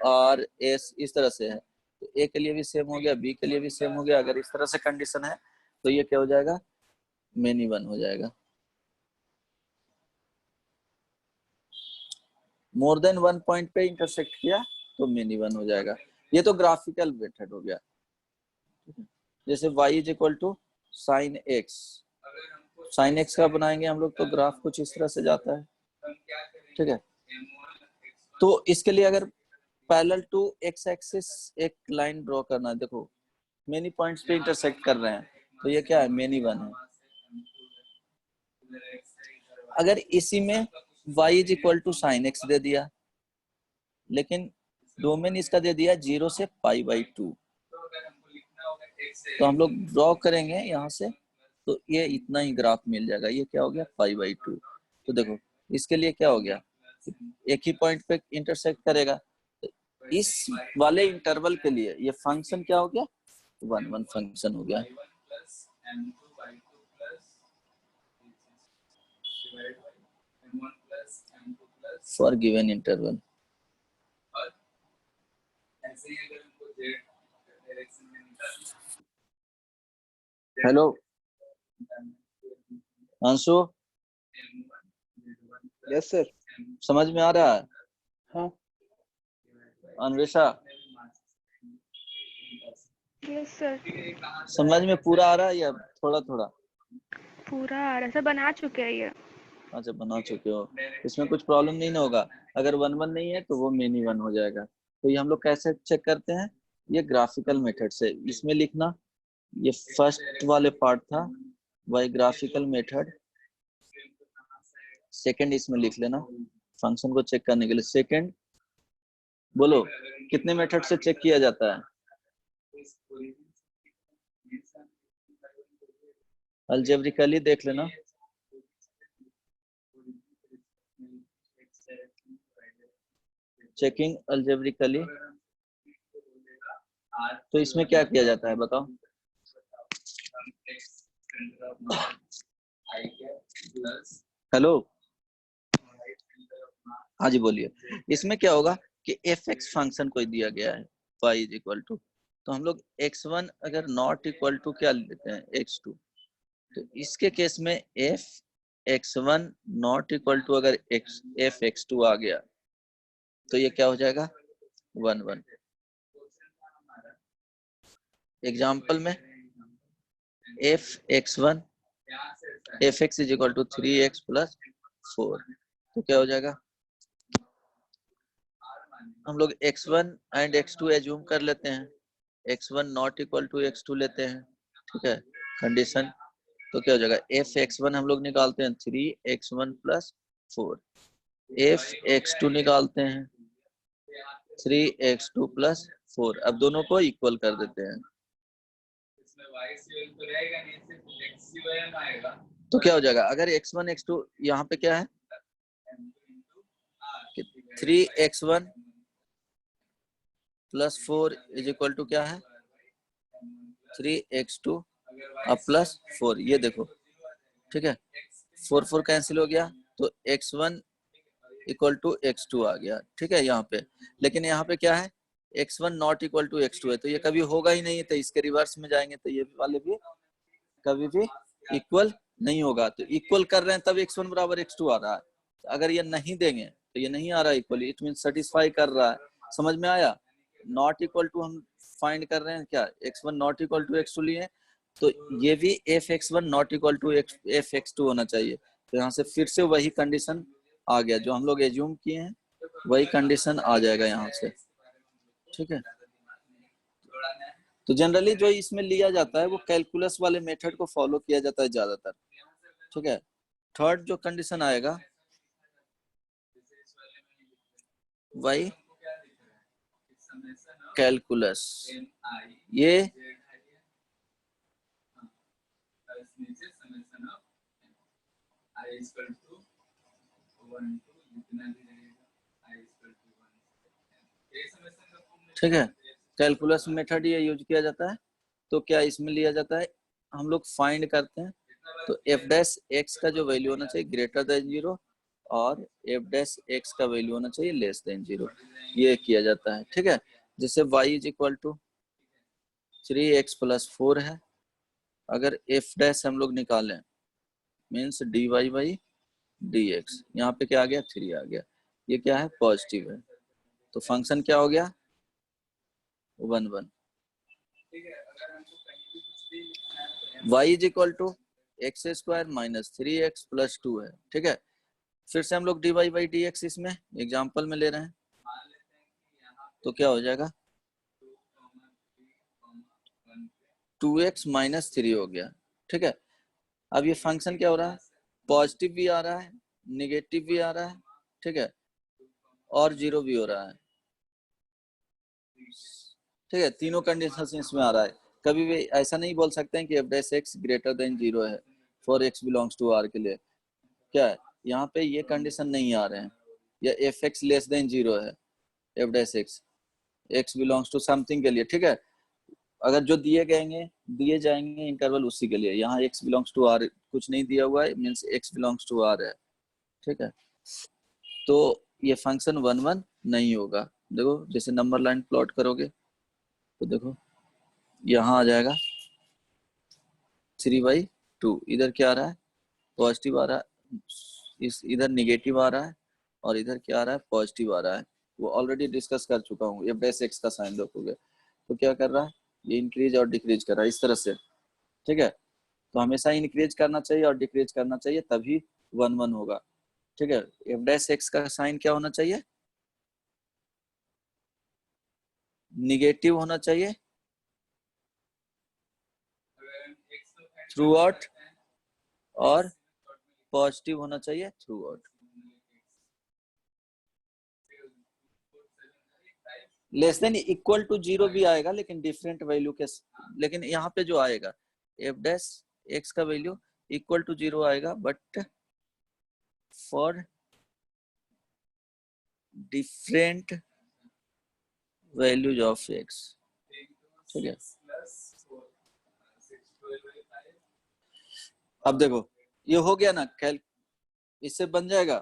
[SPEAKER 2] r s इस तरह से है। तो a के लिए भी सेम हो गया, b के लिए भी सेम हो गया। अगर इस तरह से कंडीशन है तो ये क्या हो जाएगा, मेनी वन हो जाएगा। मोर देन 1 पॉइंट पे इंटरसेक्ट किया तो मेनी वन हो जाएगा। ये तो ग्राफिकल मेथड हो गया। जैसे y is equal to sine x, sine x का बनाएंगे हम लोग तो ग्राफ कुछ इस तरह से जाता है, ठीक है। तो इसके लिए अगर पैरेलल टू एक्स एक्सिस एक लाइन ड्रॉ करना है, देखो मेनी पॉइंट्स पे इंटरसेक्ट कर रहे हैं, तो ये क्या है, मेनी वन है। अगर इसी में y is equal to sine x दे दिया, लेकिन डोमेन इसका दे दिया 0 से π/2, तो हम लोग ड्रॉ करेंगे यहाँ से, तो ये इतना ही ग्राफ मिल जाएगा। ये क्या हो गया, π/2। तो देखो इसके लिए क्या हो गया, एक ही पॉइंट पे इंटरसेक्ट करेगा। तो इस वाले इंटरवल के लिए ये फंक्शन क्या हो गया, 1 फंक्शन हो गया। For given interval. Hello Anshu,
[SPEAKER 3] yes sir.
[SPEAKER 2] समझ में आ रहा है?
[SPEAKER 3] हाँ
[SPEAKER 2] अन्वेषा,
[SPEAKER 1] यस सर,
[SPEAKER 2] समझ में पूरा आ रहा है या थोड़ा थोड़ा?
[SPEAKER 1] पूरा आ रहा है सर, बना चुके हैं ये।
[SPEAKER 2] अच्छा बना चुके हो, इसमें कुछ प्रॉब्लम नहीं ना होगा। अगर 1 नहीं है तो वो मेनी वन हो जाएगा। तो ये हम लोग कैसे चेक करते हैं, ये ग्राफिकल मेथड से। इसमें लिखना, ये फर्स्ट वाले पार्ट था बाय ग्राफिकल मेथड। सेकंड इसमें लिख लेना फंक्शन को चेक करने के लिए। सेकंड बोलो कितने मेथड से चेक किया जाता है? अलजेब्रिकली देख लेना। चेकिंग अलजेब्रिकली, तो इसमें क्या किया जाता है बताओ? हेलो हाँ जी बोलिए। इसमें क्या होगा कि एफ एक्स फंक्शन कोई दिया गया है y इज इक्वल टू, तो हम लोग x1 अगर नॉट इक्वल टू क्या लेते हैं, x2। तो इसके केस में f x1 not equal to अगर एफ x2 आ गया तो ये क्या हो जाएगा, 1 एग्जाम्पल में f x1 f x is equal to 3x + 4, तो क्या हो जाएगा, हम लोग x1 एंड x2 एज्यूम कर लेते हैं, x1 not equal to x2 लेते हैं, ठीक है कंडीशन। तो क्या हो जाएगा, एफ x1 हम लोग निकालते हैं 3x1 + 4, एफ x2 निकालते हैं 3x2 प्लस 4। अब दोनों को इक्वल कर देते हैं। तो क्या हो जाएगा, अगर x1 x2 यहाँ पे क्या है 3x1 plus 4 is equal to क्या है 3x2 अब प्लस 4। ये देखो ठीक है, 4 4 कैंसिल हो गया तो x1 इक्वल टू x2 आ गया। ठीक है यहाँ पे, लेकिन यहाँ पे क्या है x1 not equal to x2 है, तो ये कभी होगा ही नहीं। तो इसके रिवर्स में जाएंगे तो ये वाले भी कभी भी इक्वल नहीं होगा। तो इक्वल कर रहे हैं तब x1 बराबर x2 आ रहा है। अगर ये नहीं देंगे तो ये नहीं आ रहा इक्वल, इट मीन सेटिस्फाई कर रहा है। समझ में आया? नॉट इक्वल टू हम फाइंड कर रहे हैं क्या, x1 not equal to x2 लिए, तो ये भी f(x1) not equal to f(x2) होना चाहिए। तो यहाँ से फिर से वही कंडीशन आ गया जो हम लोग एज्यूम किए हैं, वही कंडीशन आ जाएगा यहाँ से। ठीक है, तो जनरली जो इसमें लिया जाता है वो कैलकुलस वाले मेथड को फॉलो किया जाता है ज्यादातर। ठीक है, थर्ड जो कंडीशन आएगा वही कैलकुलस, ये ठीक है, कैलकुलस मेथड ये यूज किया जाता है। तो क्या इसमें लिया जाता है, हम लोग फाइंड करते हैं तो f' का जो वैल्यू होना चाहिए ग्रेटर देन 0 और f' का वैल्यू होना चाहिए लेस देन 0, ये किया जाता है। ठीक है, जैसे y is equal to 3x plus 4 है, अगर f' हम लोग निकालें मीन्स dy बाई dx, यहाँ पे क्या आ गया 3 आ गया, ये क्या है पॉजिटिव है, तो फंक्शन क्या हो गया 1 1। y is equal to x square minus 3x plus 2 है। ठीक है, फिर से हम लोग dy बाई dx इसमें एग्जाम्पल में ले रहे हैं, तो क्या हो जाएगा 2x माइनस 3 हो गया। ठीक है, अब ये फंक्शन क्या हो रहा है, पॉजिटिव भी आ रहा है, निगेटिव भी आ रहा है, ठीक है, और 0 भी हो रहा है। ठीक है, तीनों कंडीशन इसमें आ रहा है। कभी भी ऐसा नहीं बोल सकते हैं कि f' ग्रेटर देन 0 है for x belongs to r के लिए। क्या है यहाँ पे ये कंडीशन नहीं आ रहे हैं, या fx लेस देन 0 है f' x belongs to something के लिए। ठीक है, अगर जो दिए जाएंगे इंटरवल उसी के लिए, यहाँ x बिलोंग्स टू r कुछ नहीं दिया हुआ है, means x belongs to r है। ठीक है, तो ये फंक्शन 1 1 नहीं होगा। देखो जैसे नंबर लाइन प्लॉट करोगे तो देखो यहाँ आ जाएगा 3/2, इधर क्या आ रहा है पॉजिटिव आ रहा है, इधर निगेटिव आ रहा है, और इधर क्या आ रहा है पॉजिटिव आ रहा है। वो ऑलरेडी डिस्कस कर चुका हूँ। f' का साइन देखोगे तो क्या कर रहा है, ये इंक्रीज और डिक्रीज कर रहा है इस तरह से। ठीक है, तो हमेशा इंक्रीज करना चाहिए और डिक्रीज करना चाहिए, तभी 1 1 होगा। ठीक है, f' का साइन क्या होना चाहिए, निगेटिव होना चाहिए थ्रू आउट और पॉजिटिव होना चाहिए throughout. Less than equal to 0 भी आएगा लेकिन डिफरेंट वैल्यू के, लेकिन यहाँ पे जो आएगा f' का वैल्यू इक्वल टू 0 आएगा, but for different values of x। ठीक है, अब देखो ये हो गया ना, कैल इससे बन जाएगा।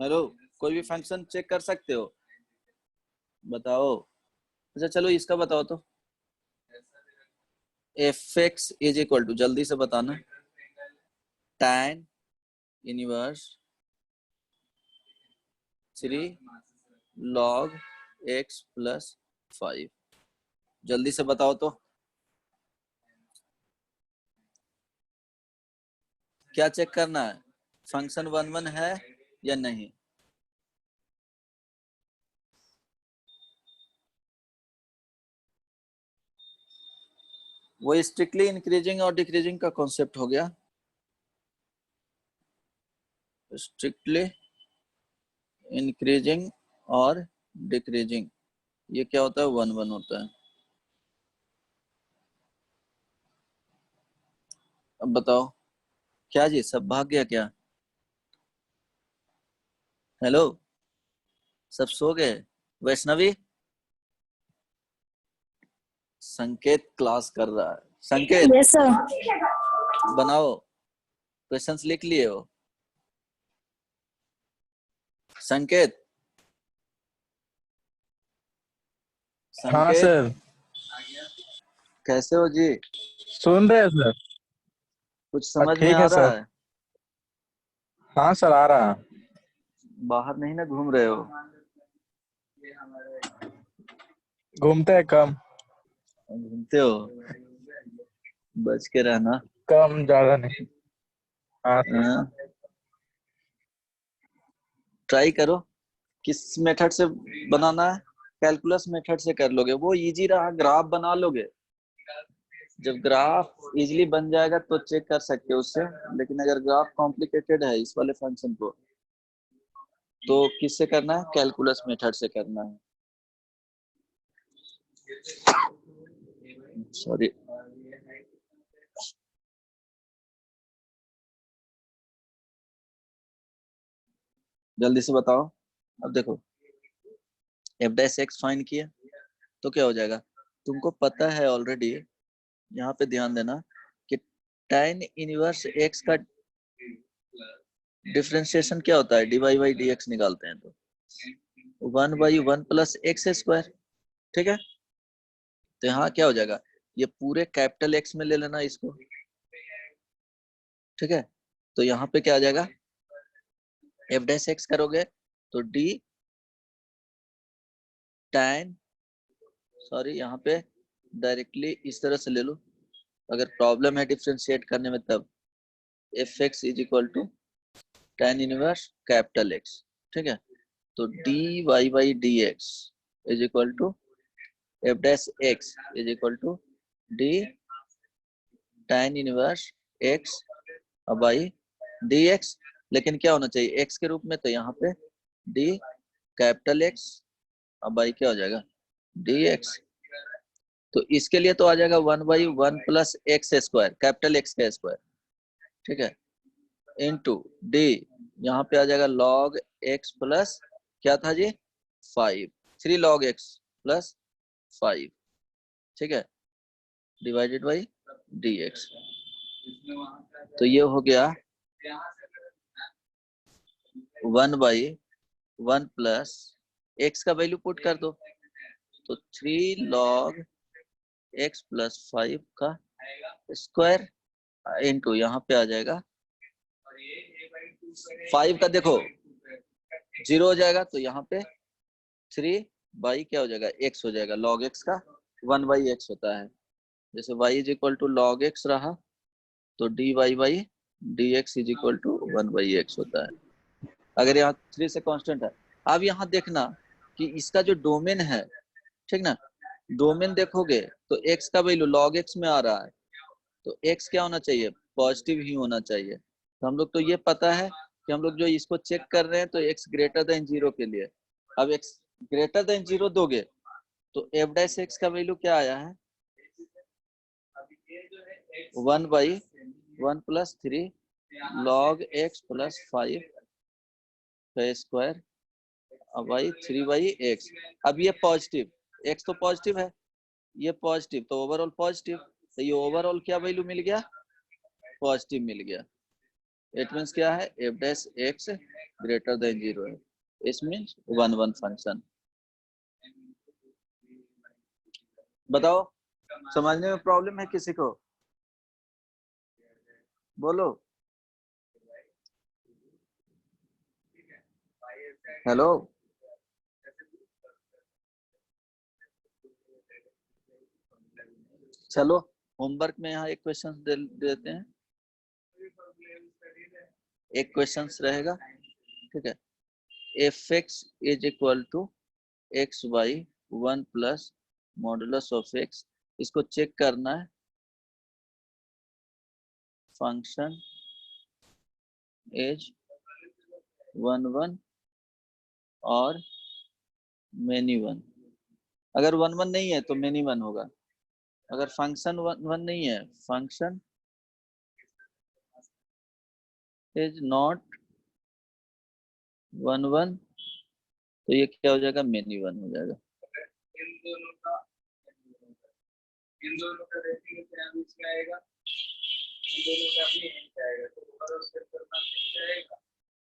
[SPEAKER 2] हेलो, कोई भी फंक्शन चेक कर सकते हो, बताओ। अच्छा चलो इसका बताओ तो, f(x) इज इक्वल टू, जल्दी से बताना, tan inverse 3 log x plus 5, जल्दी से बताओ तो क्या चेक करना है, फंक्शन 1 1 है या नहीं। वो स्ट्रिक्टली इंक्रीजिंग और डिक्रीजिंग का कॉन्सेप्ट हो गया, स्ट्रिक्टली इंक्रीजिंग और डिक्रीजिंग, ये क्या होता है 1 1 होता है। अब बताओ क्या जी, सब भाग गया क्या? हेलो, सब सो गए? वैष्णवी, संकेत क्लास कर रहा है। संकेत
[SPEAKER 5] यस सर।
[SPEAKER 2] बनाओ, क्वेश्चंस लिख लिए हो? संकेत,
[SPEAKER 6] हाँ
[SPEAKER 2] संकेत
[SPEAKER 6] सर,
[SPEAKER 2] कैसे हो जी?
[SPEAKER 6] सुन रहे हैं सर।
[SPEAKER 2] कुछ समझ में
[SPEAKER 6] ठीक
[SPEAKER 2] आ
[SPEAKER 6] है
[SPEAKER 2] रहा
[SPEAKER 6] सर।
[SPEAKER 2] है?
[SPEAKER 6] हाँ सर, आ रहा है।
[SPEAKER 2] बाहर नहीं ना घूम रहे हो?
[SPEAKER 6] घूमते हैं कम।
[SPEAKER 2] घूमते हो, बच के रहना।
[SPEAKER 6] कम ज्यादा नहीं। हाँ सर।
[SPEAKER 2] ट्राई करो, किस मेथड से बनाना है? कैलकुलस मेथड से कर लोगे, वो इजी रहा, ग्राफ बना लोगे। जब ग्राफ इजीली बन जाएगा तो चेक कर सकते हो उससे, लेकिन अगर ग्राफ कॉम्प्लिकेटेड है इस वाले फंक्शन को, तो किससे करना है? कैलकुलस मेथड से करना है। सॉरी, जल्दी से बताओ। अब देखो, एफ डैश एक्स फाइंड किया तो क्या हो जाएगा? तुमको पता है ऑलरेडी, यहाँ पे ध्यान देना कि tan इनवर्स एक्स का डिफरेंशिएशन क्या होता है? D y by d x निकालते हैं तो 1/1 प्लस एक्स स्क्वायर, ठीक है? तो यहाँ क्या हो जाएगा? ये पूरे कैपिटल एक्स में ले लेना इसको, ठीक है? तो यहाँ पे क्या आ जाएगा? एफ डैश एक्स करोगे तो डी tan, सॉरी यहाँ पे डायरेक्टली इस तरह से ले लो, अगर प्रॉब्लम है डिफरेंशिएट करने में तब f x is equal to tan inverse capital x, ठीक है? तो d y by d x is equal to f dash x is equal to d tan inverse x by d x, लेकिन क्या होना चाहिए एक्स के रूप में? तो यहाँ पे डी कैपिटल एक्स बाई क्या हो जाएगा? D x. तो इसके लिए तो आ जाएगा 1/1 plus x square, capital x का स्क्वायर, ठीक है? इनटू डी, यहाँ पे आ जाएगा log x प्लस क्या था जी? 5, 3 log x प्लस 5, ठीक है? Divided by dx। तो ये हो गया 1/1 प्लस x का वैल्यू पुट कर दो, तो 3 log x प्लस 5 का स्क्वायर इनटू यहाँ पे आ जाएगा 5 का, देखो 0 हो जाएगा तो यहाँ पे 3 बाई क्या हो जाएगा? x हो जाएगा, log x का 1/x होता है। जैसे y is equal to log x रहा तो dy by dx is equal to 1/x होता है। अगर यहाँ 3 से कांस्टेंट है। अब यहाँ देखना कि इसका जो डोमेन है, ठीक ना, डोमेन देखोगे तो x का वैल्यू log x में आ रहा है, तो x क्या होना चाहिए? पॉजिटिव ही होना चाहिए। तो हम लोग तो ये पता है कि हम लोग जो इसको चेक कर रहे हैं तो x ग्रेटर देन 0 के लिए, अब x ग्रेटर देन 0 दोगे तो एफ डैश एक्स का वैल्यू क्या आया है? 1/1 प्लस 3 log x प्लस 5 का स्क्वायर बाई 3/x। अब ये पॉजिटिव, x तो पॉजिटिव है, ये पॉजिटिव तो ओवरऑल पॉजिटिव, तो ये ओवरऑल क्या वैल्यू मिल गया? पॉजिटिव मिल गया। इट मींस क्या है? F dash x greater than 0 है, इट मींस 1/1 फंक्शन। बताओ, समझने में प्रॉब्लम है किसी को? बोलो। हेलो, चलो होमवर्क में यहाँ एक क्वेश्चन देते हैं, एक क्वेश्चन रहेगा, ठीक है? F x is equal to x by 1 plus modulus of x, इसको चेक करना है। फंक्शन इज 1/1 और मेनी वन। अगर वन वन नहीं है तो मेनी वन होगा। अगर फंक्शन वन वन नहीं है, function is not one one, तो ये क्या हो जाएगा, मेनी वन हो जाएगा।
[SPEAKER 5] इन दोनों का रेटिंग क्या बीच में आएगा, इन दोनों का भी एंड आएगा, तो ओवरऑल सेक्टर का आएगा।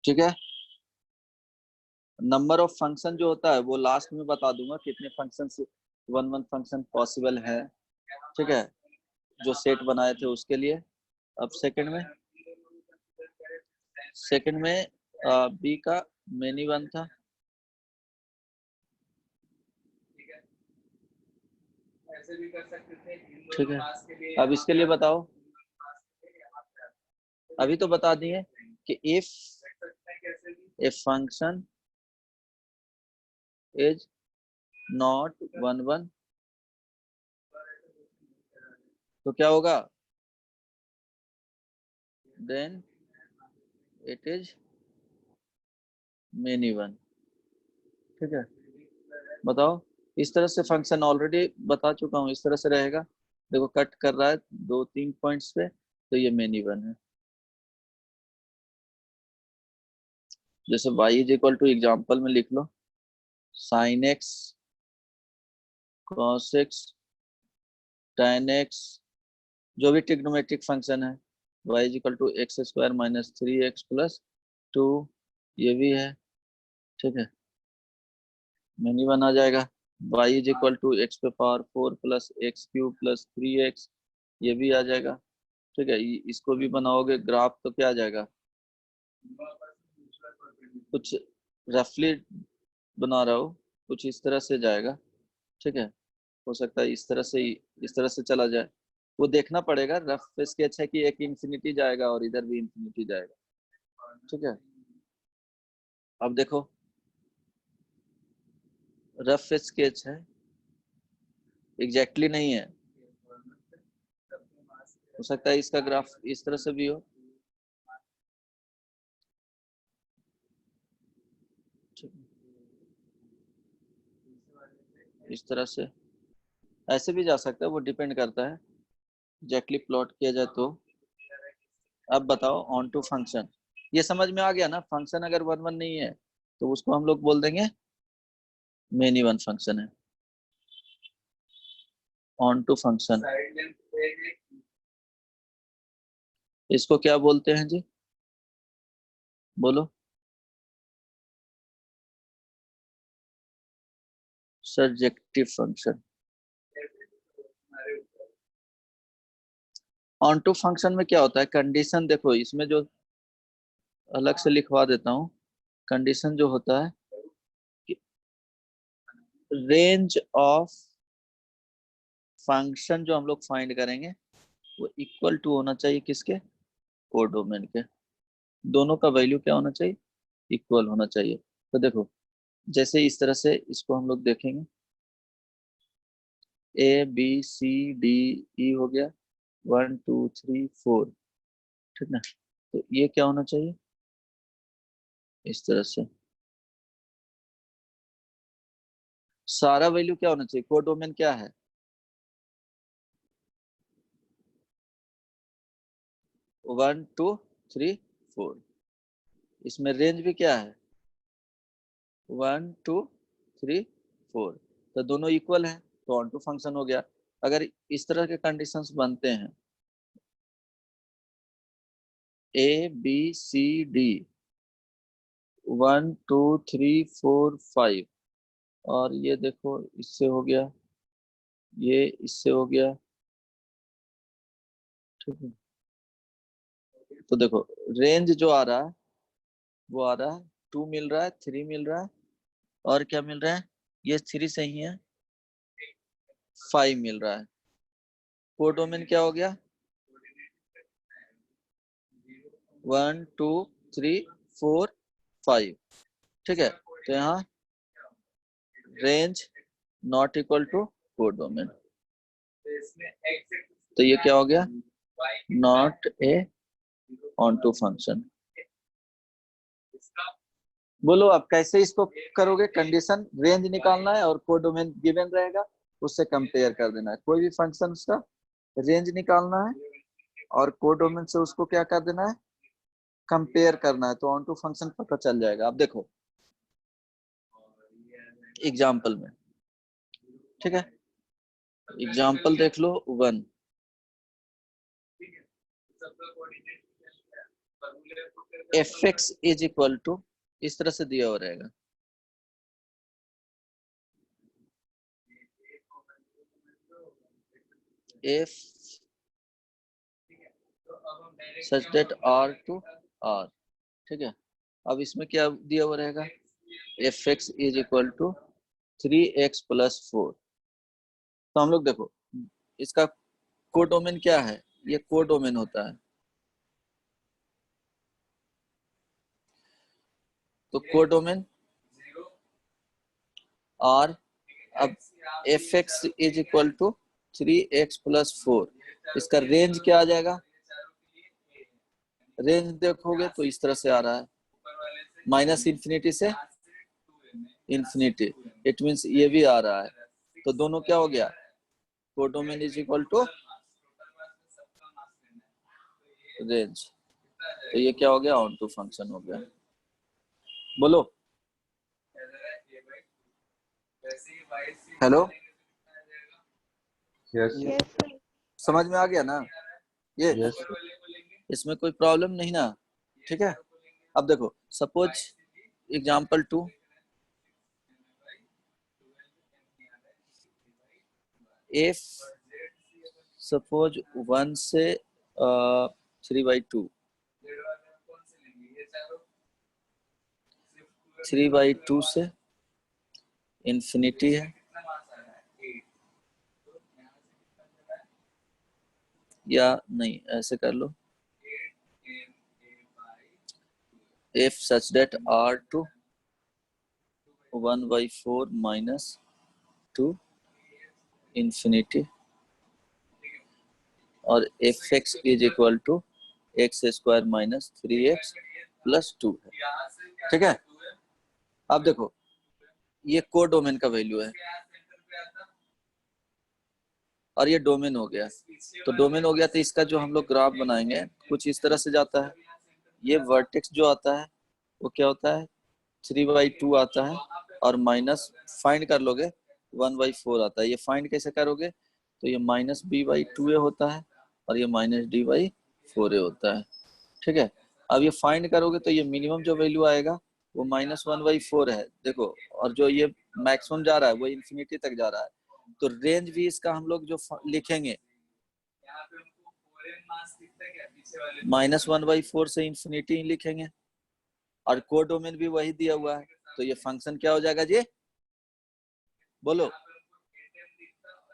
[SPEAKER 2] ठीक है, नंबर ऑफ फंक्शन जो होता है वो लास्ट में बता दूंगा, कितने function one one function possible है। ठीक है, जो सेट बनाए थे उसके लिए। अब सेकंड में बी का मेनी वन था।
[SPEAKER 5] ऐसे भी कर सकते थे।
[SPEAKER 2] ठीक है, अब इसके लिए बताओ, अभी तो बता दिए कि if a function is not one one तो क्या होगा, then it is many one. ठीक है, बताओ, इस तरह से फंक्शन ऑलरेडी बता चुका हूँ, इस तरह से रहेगा। देखो कट कर रहा है 2-3 पॉइंट्स पे, तो ये मेनी वन है। जैसे y is equal to example में लिख लो sin x cos x tan x, जो भी ट्रिग्नोमेट्रिक फंक्शन है, y is equal to x square minus 3x plus 2, ये भी है। ठीक है, मेनी वन आ जाएगा। y is equal to x पे power 4 plus x cube plus 3x, ये भी आ जाएगा। ठीक है, इसको भी बनाओगे ग्राफ तो क्या आ जाएगा, कुछ रफली बना रहा हो, कुछ इस तरह से जाएगा। ठीक है, हो सकता है इस तरह से चला जाए, वो देखना पड़ेगा। रफ स्केच है कि एक इंफिनिटी जाएगा और इधर भी इंफिनिटी जाएगा। ठीक है, अब देखो रफ स्केच है, एग्जैक्टली नहीं है, हो सकता है इसका ग्राफ इस तरह से भी हो। इस तरह से ऐसे भी जा सकता है, वो डिपेंड करता है एग्जैक्टली प्लॉट किया जाए तो। अब बताओ ऑन टू फंक्शन, ये समझ में आ गया ना, फंक्शन अगर वन वन नहीं है तो उसको हम लोग बोल देंगे मेनी वन फंक्शन है। ऑन टू फंक्शन इसको क्या बोलते हैं जी, बोलो। Surjective function. Onto function में क्या होता है, कंडीशन देखो, इसमें जो अलग से लिखवा देता हूँ, कंडीशन जो होता है रेंज ऑफ फंक्शन जो हम लोग फाइंड करेंगे वो इक्वल टू होना चाहिए किसके, कोडोमेन के। दोनों का वैल्यू क्या होना चाहिए, इक्वल होना चाहिए। तो देखो जैसे इस तरह से इसको हम लोग देखेंगे, A B C D E हो गया 1 2 3 4, ठीक ना। तो ये क्या होना चाहिए, इस तरह से सारा वैल्यू क्या होना चाहिए, कोडोमेन क्या है, 1 2 3 4। इसमें रेंज भी क्या है, 1 2 3 4, तो दोनों इक्वल है तो ऑन टू फंक्शन हो गया। अगर इस तरह के कंडीशंस बनते हैं ए बी सी डी 1 2 3 4 5, और ये देखो इससे हो गया, ये इससे हो गया, ठीक है। तो देखो रेंज जो आ रहा है वो आ रहा है 2 मिल रहा है, 3 मिल रहा है, और क्या मिल रहा है, ये 3 सही है, 5 मिल रहा है। कोडोमेन क्या हो गया, 1 2 3 4 5, ठीक है। तो यहाँ range not equal to codomain, तो ये क्या हो गया, not a onto function. बोलो आप कैसे इसको करोगे? कंडीशन रेंज निकालना है और कोडोमेन गिवन रहेगा, उससे कंपेयर कर देना है। कोई भी फंक्शन उसका रेंज निकालना है और कोडोमेन से उसको क्या कर देना है? कंपेयर करना है। तो ऑन टू फंक्शन पता चल जाएगा। अब देखो एग्जाम्पल में, ठीक है, एग्जाम्पल देख लो 1। F x is equal to, इस तरह से दिया हुआ रहेगा, f such that R to R, ठीक है। अब इसमें क्या दिया हुआ रहेगा? F x is equal to 3x + 4। तो हम लोग देखो इसका कोडोमेन क्या है, ये कोडोमेन होता है। तो कोडोमेन आर, अब f x is equal to 3x + 4, इसका रेंज क्या आ जाएगा? रेंज देखोगे तो इस तरह से आ रहा है, -∞ से इंफिनिटी। इट मींस ये भी आ रहा है। तो दोनों क्या हो गया? Codomain is equal to range. तो ये क्या हो गया? ऑन टू फंक्शन हो गया। बोलो हेलो,
[SPEAKER 6] यस
[SPEAKER 1] Yes, sir.
[SPEAKER 2] समझ में आ गया ना? ये
[SPEAKER 6] यस
[SPEAKER 2] इसमें कोई प्रॉब्लम नहीं ना? ठीक है। अब देखो सपोज एग्जाम्पल 2, इफ सपोज 1 से 3/2, 3/2 से इंफिनिटी है, या नहीं ऐसे कर लो, if such that r to 1/4 - 2 infinity और fx is equal to x² - 3x + 2 है, ठीक है। अब देखो ये कोडोमेन का वैल्यू है और ये डोमेन हो गया। तो डोमेन हो गया तो इसका जो हम लोग ग्राफ बनाएंगे कुछ इस तरह से जाता है। ये वर्टेक्स जो आता है वो क्या होता है? 3/2 आता है और माइनस फाइंड कर लोगे 1/4 आता है। ये फाइंड कैसे करोगे? तो ये -b/2a होता है और ये -d/4a होता है, ठीक है। अब ये फाइंड करोगे तो ये मिनिमम जो वैल्यू आएगा वो -1/4 है, देखो। और जो ये मैक्सिमम जा रहा है वो इंफिनिटी तक जा रहा है। तो रेंज भी इसका हम लोग जो लिखेंगे -1/4 से इंफिनिटी लिखेंगे और कोडोमेन भी वही दिया हुआ है। तो ये फंक्शन क्या हो जाएगा जी? बोलो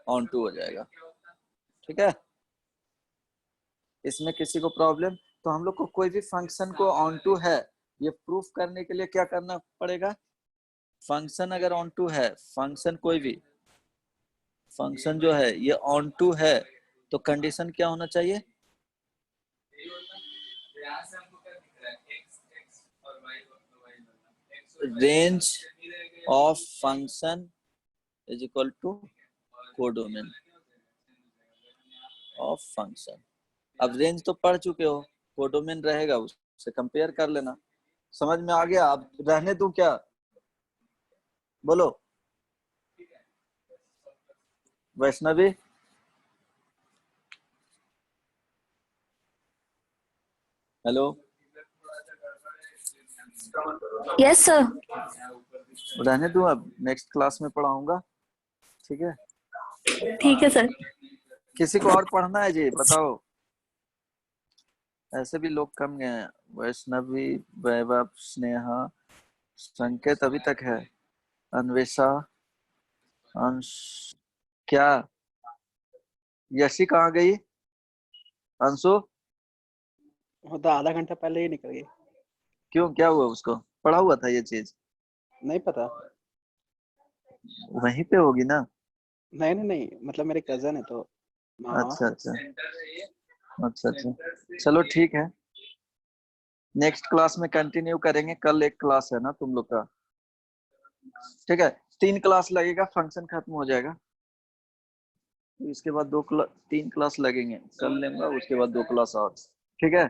[SPEAKER 2] ऑन टू हो जाएगा, ठीक है। इसमें किसी को प्रॉब्लम? तो हम लोग को कोई भी फंक्शन को ऑन टू है ये प्रूफ करने के लिए क्या करना पड़ेगा? फंक्शन अगर ऑन टू है, फंक्शन कोई भी फंक्शन जो है ये ऑन टू है तो कंडीशन क्या होना चाहिए? Range of function is equal to codomain of function. अब रेंज तो पढ़ चुके हो, कोडोमेन रहेगा उससे कंपेयर कर लेना। समझ में आ गया? अब रहने दूं क्या? बोलो वैष्णवी। Hello,
[SPEAKER 1] Yes, sir.
[SPEAKER 2] रहने दूं, अब नेक्स्ट क्लास में पढ़ाऊंगा, ठीक है।
[SPEAKER 1] ठीक है सर।
[SPEAKER 2] किसी को और पढ़ना है जी? बताओ। ऐसे भी लोग कम गए हैं। वैष्णवी, वैभव, स्नेहा, संकेत अभी तक है, अन्वेषा, अंश, क्या यशी कहाँ गई? अंशु
[SPEAKER 7] वो तो आधा घंटा पहले ही निकल गई।
[SPEAKER 2] क्यों, क्या हुआ उसको? पढ़ा हुआ था ये चीज?
[SPEAKER 7] नहीं पता।
[SPEAKER 2] वहीं पे होगी ना?
[SPEAKER 7] नहीं नहीं नहीं, मतलब मेरे कजन है तो मामा।
[SPEAKER 2] अच्छा अच्छा अच्छा अच्छा, चलो ठीक है। नेक्स्ट क्लास में कंटिन्यू करेंगे, कल एक क्लास है ना तुम लोग का, ठीक है। 3 क्लास लगेगा, फंक्शन खत्म हो जाएगा, तो इसके बाद 3 क्लास लगेंगे, कर लेंगे उसके बाद 2 क्लास और, ठीक है।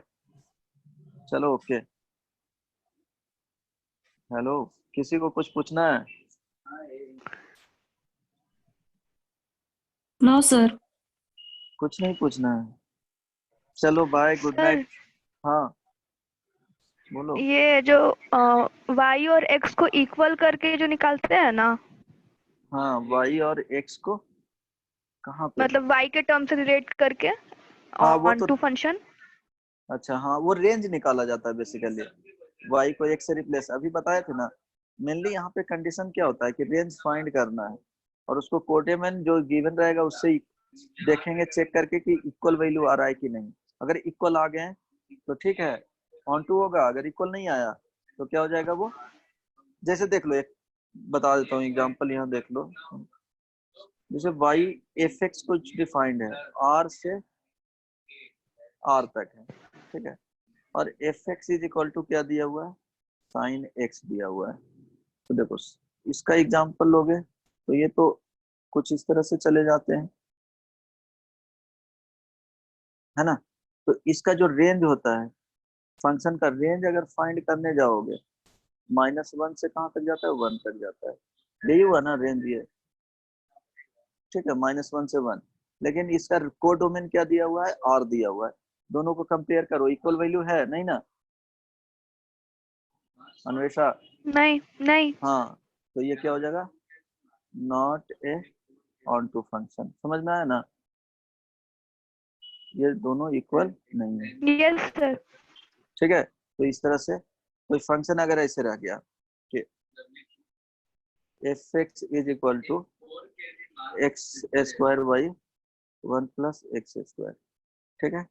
[SPEAKER 2] चलो ओके। हेलो, किसी को कुछ पूछना है?
[SPEAKER 8] No sir.
[SPEAKER 2] कुछ नहीं पूछना है, चलो बाय, गुड
[SPEAKER 1] सर
[SPEAKER 2] नाइट। हाँ बोलो।
[SPEAKER 1] ये जो y और x को इक्वल करके जो निकालते हैं ना,
[SPEAKER 2] हाँ, y और x को कहाँ पे?
[SPEAKER 1] मतलब y के टर्म से रिलेट करके
[SPEAKER 2] हाँ वो
[SPEAKER 1] ऑन
[SPEAKER 2] तो,
[SPEAKER 1] टू फंक्शन।
[SPEAKER 2] अच्छा हाँ, वो रेंज निकाला जाता है बेसिकली, y को x से रिप्लेस, अभी बताए थे ना। मेनली यहाँ पे कंडीशन क्या होता है कि रेंज फाइंड करना है, और उसको कोडेमन जो गिवन रहेगा उससे देखेंगे, चेक करके कि इक्वल वैल्यू आ रहा है कि नहीं। अगर इक्वल आ गए हैं तो ठीक है, ऑन टू होगा। अगर इक्वल नहीं आया तो क्या हो जाएगा वो, जैसे देख लो, एक बता देता हूँ एग्जांपल, यहाँ देख लो। जैसे y एफ एक्स कुछ डिफाइंड है, r से r तक है, ठीक है, और f x is equal to क्या दिया हुआ है, साइन x दिया हुआ है। तो देखो, इसका एग्जांपल लोगे तो ये तो कुछ इस तरह से चले जाते हैं, है ना। तो इसका जो रेंज होता है, फंक्शन का रेंज अगर फाइंड करने जाओगे, -1 से कहाँ तक जाता है, 1 तक जाता है, यही हुआ ना रेंज ये, ठीक है, -1 से 1। लेकिन इसका कोडोमेन क्या दिया हुआ है, r दिया हुआ है। दोनों को कंपेयर करो, इक्वल वैल्यू है नहीं ना अन्वेषा?
[SPEAKER 1] नहीं नहीं
[SPEAKER 2] हाँ, तो ये क्या हो जाएगा, not a onto function. समझ में आया ना, ये दोनों इक्वल नहीं है,
[SPEAKER 1] यस सर।
[SPEAKER 2] ठीक है। तो इस तरह से कोई फंक्शन अगर ऐसे रह गया कि f x is equal to x square by 1 plus x square, ठीक है।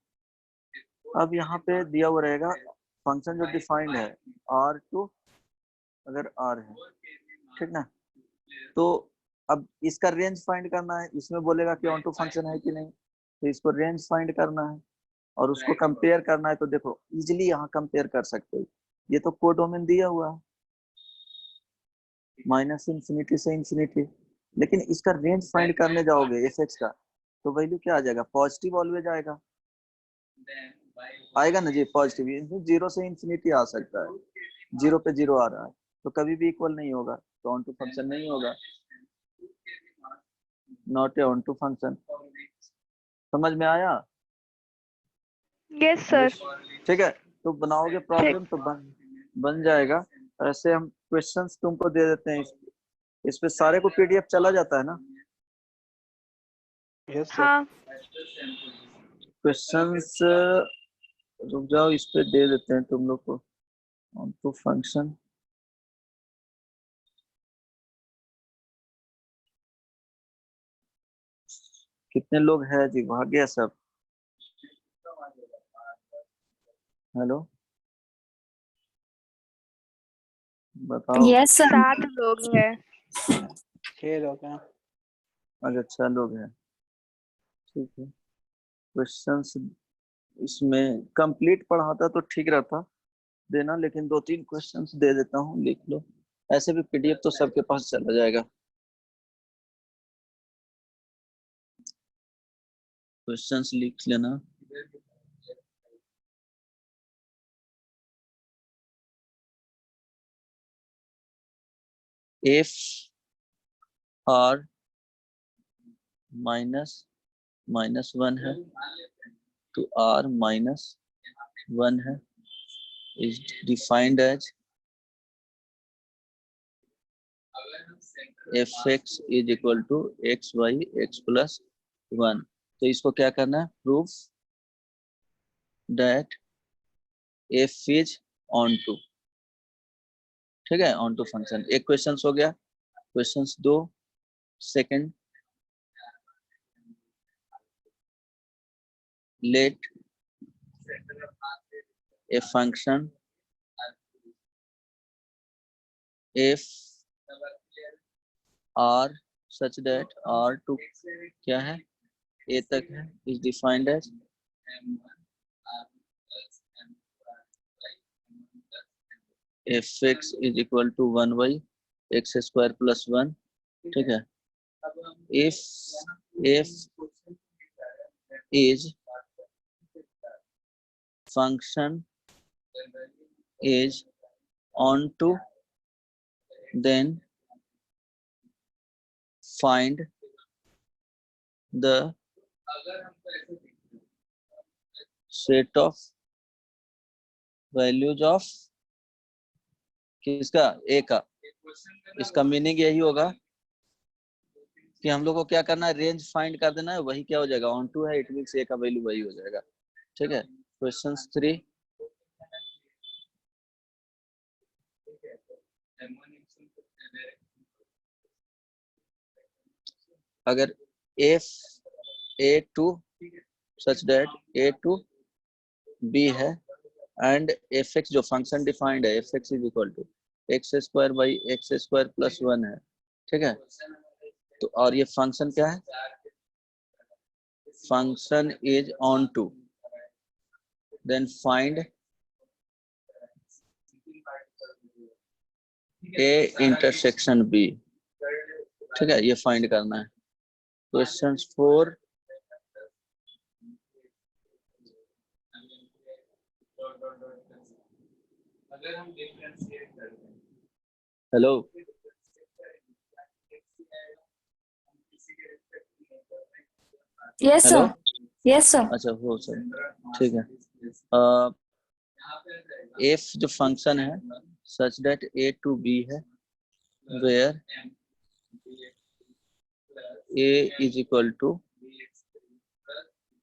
[SPEAKER 2] अब यहाँ पे दिया हुआ रहेगा फंक्शन जो डिफाइंड है R2, अगर R है, ठीक ना। तो अब इसका रेंज फाइंड करना है, इसमें बोलेगा कि ऑन टू फंक्शन है कि नहीं, तो इसको रेंज फाइंड करना है और उसको कंपेयर करना है। तो देखो इजिली यहाँ कंपेयर कर सकते हो, ये तो कोडोमेन दिया हुआ है -इंफिनिटी से इंफिनिटी, लेकिन इसका रेंज फाइंड करने जाओगे एफ एक्स का, तो वैल्यू क्या आ जाएगा, पॉजिटिव ऑलवेज आएगा, आएगा ना जी, पॉजिटिव। 0 से इंफिनिटी आ सकता है, 0 पे 0 आ रहा है, तो कभी भी इक्वल नहीं होगा, तो ऑन टू फंक्शन नहीं होगा, not a onto function. समझ में आया?
[SPEAKER 1] Yes sir.
[SPEAKER 2] ठीक है, तो बनाओगे प्रॉब्लम तो बन जाएगा। ऐसे हम क्वेश्चंस तुमको दे देते हैं, इस पे सारे को पीडीएफ चला जाता है ना?
[SPEAKER 7] Yes sir.
[SPEAKER 1] हाँ
[SPEAKER 2] क्वेश्चंस रुक जाओ, इस पे दे देते हैं तुम लोग को, ऑन टू फंक्शन। कितने लोग हैं जी, भाग गया सब? हेलो बताओ।
[SPEAKER 8] Yes sir.
[SPEAKER 1] 7 लोग हैं।
[SPEAKER 7] 6 लोग हैं।
[SPEAKER 2] अच्छा 6 लोग हैं, ठीक है। क्वेश्चंस इसमें कंप्लीट पढ़ाता तो ठीक रहता देना, लेकिन 2-3 क्वेश्चंस दे देता हूँ, लिख लो। ऐसे भी पीडीएफ तो सबके पास चला जाएगा। क्वेश्चंस लिख लेना। if r -1 है तो r -1 है, is defined as fx is equal to x y x plus 1। तो इसको क्या करना है, proof that f is on to, ठीक है, ऑन टू फंक्शन। एक क्वेश्चन हो गया। Question 2 second, let a function f r such that r to क्या है, a तक है, is defined as f x is equal to 1/x² + 1, ठीक है। If is function is onto, then find the set of values of किसका, ए का। इसका meaning यही होगा कि हम लोग को क्या करना है, रेंज फाइंड कर देना है, वही क्या हो जाएगा, ऑन टू है, इट मींस ए का वैल्यू वही हो जाएगा, ठीक है। क्वेश्चन 3, अगर f A to such that A to B है एंड एफ एक्स जो फंक्शन डिफाइंड है, f x is equal to x² + 1 है, ठीक है। तो और ये फंक्शन क्या है, function is onto, then find a intersection b, ठीक है, ये फाइंड करना है। Question 4, hello,
[SPEAKER 8] yes
[SPEAKER 2] hello,
[SPEAKER 8] sir, yes sir.
[SPEAKER 2] अच्छा हो सर, ठीक है। एफ जो फंक्शन है such that A to B है, where a is equal to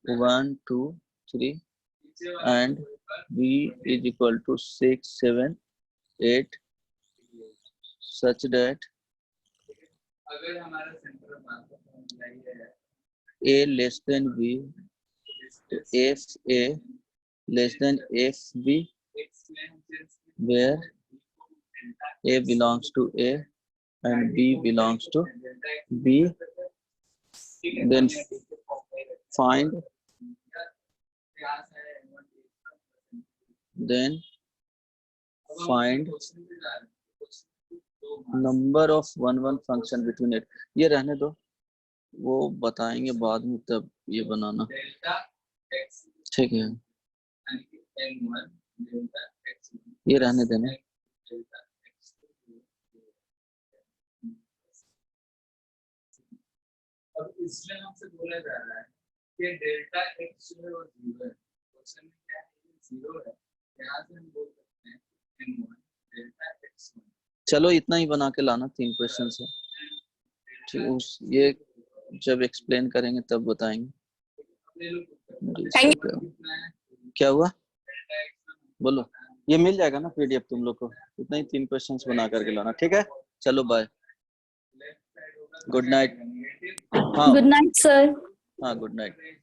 [SPEAKER 2] 1 2 3 and b is equal to 6 7 8 such that
[SPEAKER 5] अगर हमारा सेंटर ऑफ मास है
[SPEAKER 2] a less than b, f a less than f b, where a belongs to a and b belongs to b, then find number of 1 function between it। ये रहने दो, वो बताएंगे बाद में, तब ये बनाना, ठीक है, ये रहने देना।
[SPEAKER 5] अब इसमें हमसे बोला जा रहा है कि डेल्टा x जो है वो 0 है, क्वेश्चन में क्या है, 0 है, यहाँ से हम बोल सकते हैं n1 डेल्टा x1।
[SPEAKER 2] चलो इतना ही बना के लाना, 3 क्वेश्चन है, ठीक, उस ये जब एक्सप्लेन करेंगे तब बताएंगे। क्या हुआ, बोलो, ये मिल जाएगा ना पीडीएफ तुम लोग को, इतना ही 3 क्वेश्चंस बना करके लाना, ठीक है। चलो बाय, गुड नाइट। हाँ
[SPEAKER 8] गुड नाइट सर।
[SPEAKER 2] हाँ, गुड नाइट।